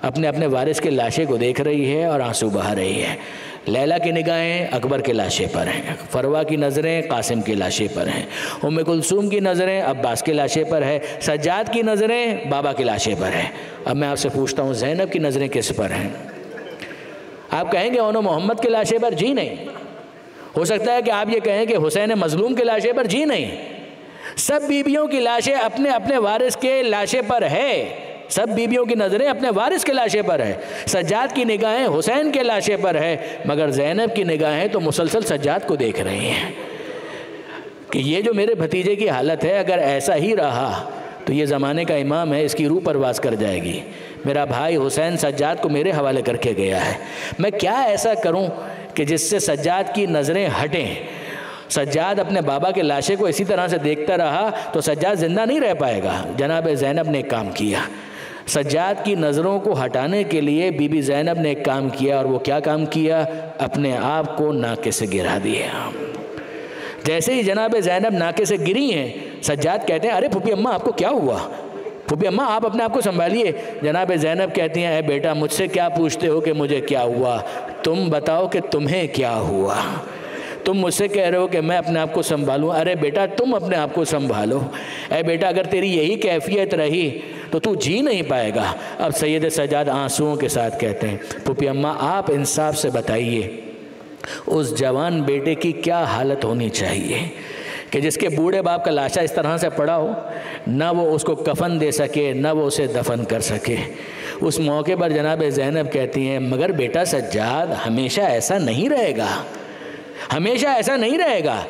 A: اپنے اپنے وارث کے لاشے کو دیکھ رہی ہے اور آنسو بہا رہی ہے۔ لیلا کی نگاہیں اکبر کے لاشے پر ہیں، فروا کی نظریں قاسم کے لاشے پر ہیں، ام کلثوم کی نظریں عباس کے لاشے پر ہے، سجاد کی نظریں بابا کے لاشے پر ہیں۔ اب میں آپ سے پوچھتا ہوں زینب کی نظریں کس پر ہیں؟ آپ کہیں گے اونو محمد کے لاشے پر؟ جی نہیں۔ ہو سکتا ہے کہ آپ یہ کہیں کہ حسین مظلوم کے لاشے پر؟ جی نہیں۔ سب بیویوں کی لاشیں اپنے اپنے وارث کے لاشے پر ہے، سب بیویوں کی نظریں اپنے وارث کے لاشے پر ہے۔ سجاد کی نگاہیں حسین کے لاشے پر ہے، مگر زینب کی نگاہیں تو مسلسل سجاد کو دیکھ رہی ہیں کہ یہ جو میرے بھتیجے کی حالت ہے اگر ایسا ہی رہا تو یہ زمانے کا امام ہے، اس کی روح پرواز کر جائے گی۔ میرا بھائی حسین سجاد کو میرے حوالے کر کے گیا ہے، میں کیا ایسا کروں کہ جس سے سجاد کی نظریں ہٹیں؟ سجاد اپنے بابا کے لاشے کو اسی طرح سے دیکھتا رہا تو سجاد زندہ نہیں رہ پائے گا۔ جناب زینب نے ایک کام کیا، سجاد کی نظروں کو ہٹانے کے لیے بی بی زینب نے ایک کام کیا، اور وہ کیا کام کیا؟ اپنے آپ کو ناکے سے گرا دیا۔ جیسے ہی جناب زینب ناکے سے گری ہیں، سجاد کہتے ہیں ارے پھوپھی اماں آپ کو کیا ہوا؟ پھوپھی اماں آپ اپنے آپ کو سنبھالیے۔ جناب زینب کہتی ہیں اے بیٹا مجھ سے کیا پوچھتے ہو کہ مجھے کیا ہوا، تم بتاؤ کہ تمہیں کیا ہوا۔ تم مجھ سے کہہ رہے ہو کہ میں اپنے آپ کو سنبھالوں، ارے بیٹا تم اپنے آپ کو سنبھالو۔ اے بیٹا اگر تیری یہی کیفیت رہی تو تو جی نہیں پائے گا۔ اب سید سجاد آنسوؤں کے ساتھ کہتے ہیں پھوپھی اماں آپ انصاف سے بتائیے اس جوان بیٹے کی کیا حالت ہونی چاہیے کہ جس کے بوڑھے باپ کا لاشا اس طرح سے پڑا ہو، نہ وہ اس کو کفن دے سکے نہ وہ اسے دفن کر سکے۔ اس موقع پر جناب زینب کہتی ہیں مگر بیٹا سجاد ہمیشہ ایسا نہیں رہے گا، ہمیشہ ایسا نہیں رہے گا.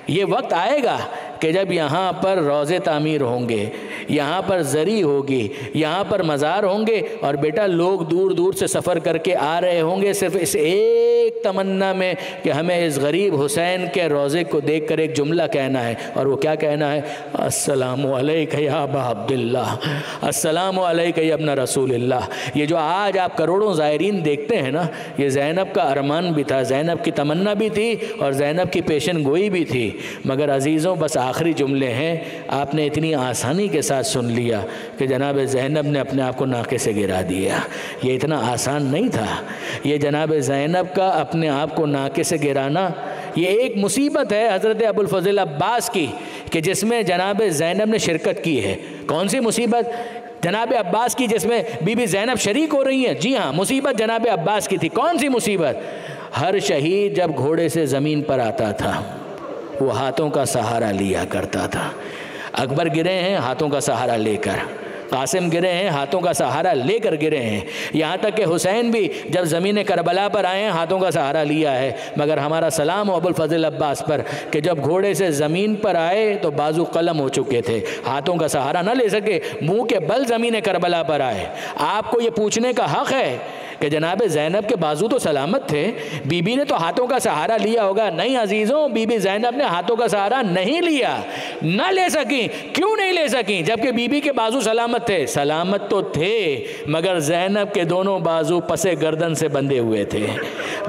A: یہ وقت آئے گا کہ جب یہاں پر روضے تعمیر ہوں گے, یہاں پر زری ہوگی, یہاں پر مزار ہوں گے, اور بیٹا لوگ دور دور سے سفر کر کے آ رہے ہوں گے صرف اس ایک تمنا میں کہ ہمیں اس غریب حسین کے روضے کو دیکھ کر ایک جملہ کہنا ہے. اور وہ کیا کہنا ہے؟ السلام علیک یا ابا عبداللہ, السلام علیک یا ابن رسول اللہ. یہ جو آج آپ کروڑوں زائرین دیکھتے ہیں نا, یہ زینب کا ارمان بھی تھا, زینب کی تمنا بھی تھی, اور زینب کی پیشن گوئی بھی تھی. مگر عزیزوں بس آخری جملے ہیں, آپ نے اتنی آسانی کے ساتھ سن لیا کہ جناب زینب نے اپنے آپ کو ناکے سے گرا دیا. یہ اتنا آسان نہیں تھا. یہ جناب زینب کا اپنے آپ کو ناکے سے گرانا یہ ایک مصیبت ہے حضرت ابوالفضل عباس کی, کہ جس میں جناب زینب نے شرکت کی ہے. کون سی مصیبت؟ جناب عباس کی, جس میں بی بی زینب شریک ہو رہی ہیں. جی ہاں, مصیبت جناب عباس کی تھی. کون سی مصیبت؟ ہر شہید جب گھوڑے سے زمین پر آتا تھا وہ ہاتھوں کا سہارا لیا کرتا تھا. اکبر گرے ہیں ہاتھوں کا سہارا لے کر, قاسم گرے ہیں ہاتھوں کا سہارا لے کر گرے ہیں, یہاں تک کہ حسین بھی جب زمین کربلا پر آئے ہیں ہاتھوں کا سہارا لیا ہے. مگر ہمارا سلام ابوالفضل عباس پر کہ جب گھوڑے سے زمین پر آئے تو بازو قلم ہو چکے تھے, ہاتھوں کا سہارا نہ لے سکے, منہ کے بل زمین کربلا پر آئے. آپ کو یہ پوچھنے کا حق ہے کہ جناب زینب کے بازو تو سلامت تھے, بی بی نے تو ہاتھوں کا سہارا لیا ہوگا. نہیں عزیزوں, بی بی زینب نے ہاتھوں کا سہارا نہیں لیا, نہ لے سکیں. کیوں نہیں لے سکیں جبکہ بی بی کے بازو سلامت تھے؟ سلامت تو تھے, مگر زینب کے دونوں بازو پسے گردن سے بندھے ہوئے تھے.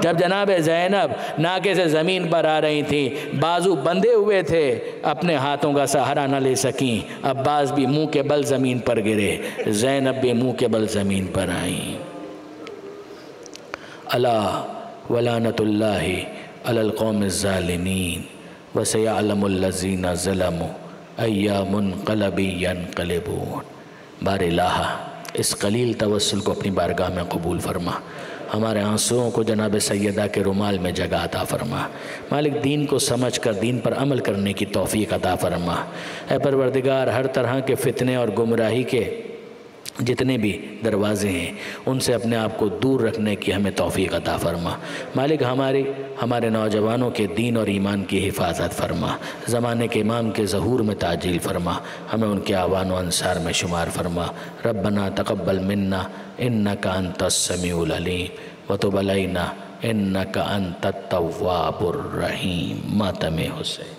A: جب جناب زینب ناکے سے زمین پر آ رہی تھیں, بازو بندھے ہوئے تھے, اپنے ہاتھوں کا سہارا نہ لے سکیں. عباس بھی منہ کے بل زمین پر گرے, زینب بھی منہ کے بل زمین پر آئیں. الا ولعنۃ اللہ علی القوم الظالمین وسیعلم الذین ظلموا ای منقلب ینقلبون. بار الہ اس قلیل توسل کو اپنی بارگاہ میں قبول فرما, ہمارے آنسوؤں کو جناب سیدہ کے رومال میں جگہ عطا فرما. مالک دین کو سمجھ کر دین پر عمل کرنے کی توفیق عطا فرما. اے پروردگار, ہر طرح کے فتنے اور گمراہی کے جتنے بھی دروازے ہیں ان سے اپنے آپ کو دور رکھنے کی ہمیں توفیق عطا فرما. مالک ہمارے نوجوانوں کے دین اور ایمان کی حفاظت فرما, زمانے کے امام کے ظہور میں تعجیل فرما, ہمیں ان کے اعوان و انصار میں شمار فرما. ربنا تقبل منا انک انت السمیع العلیم وتب علینا انک انت التواب الرحیم. ماتم حسین.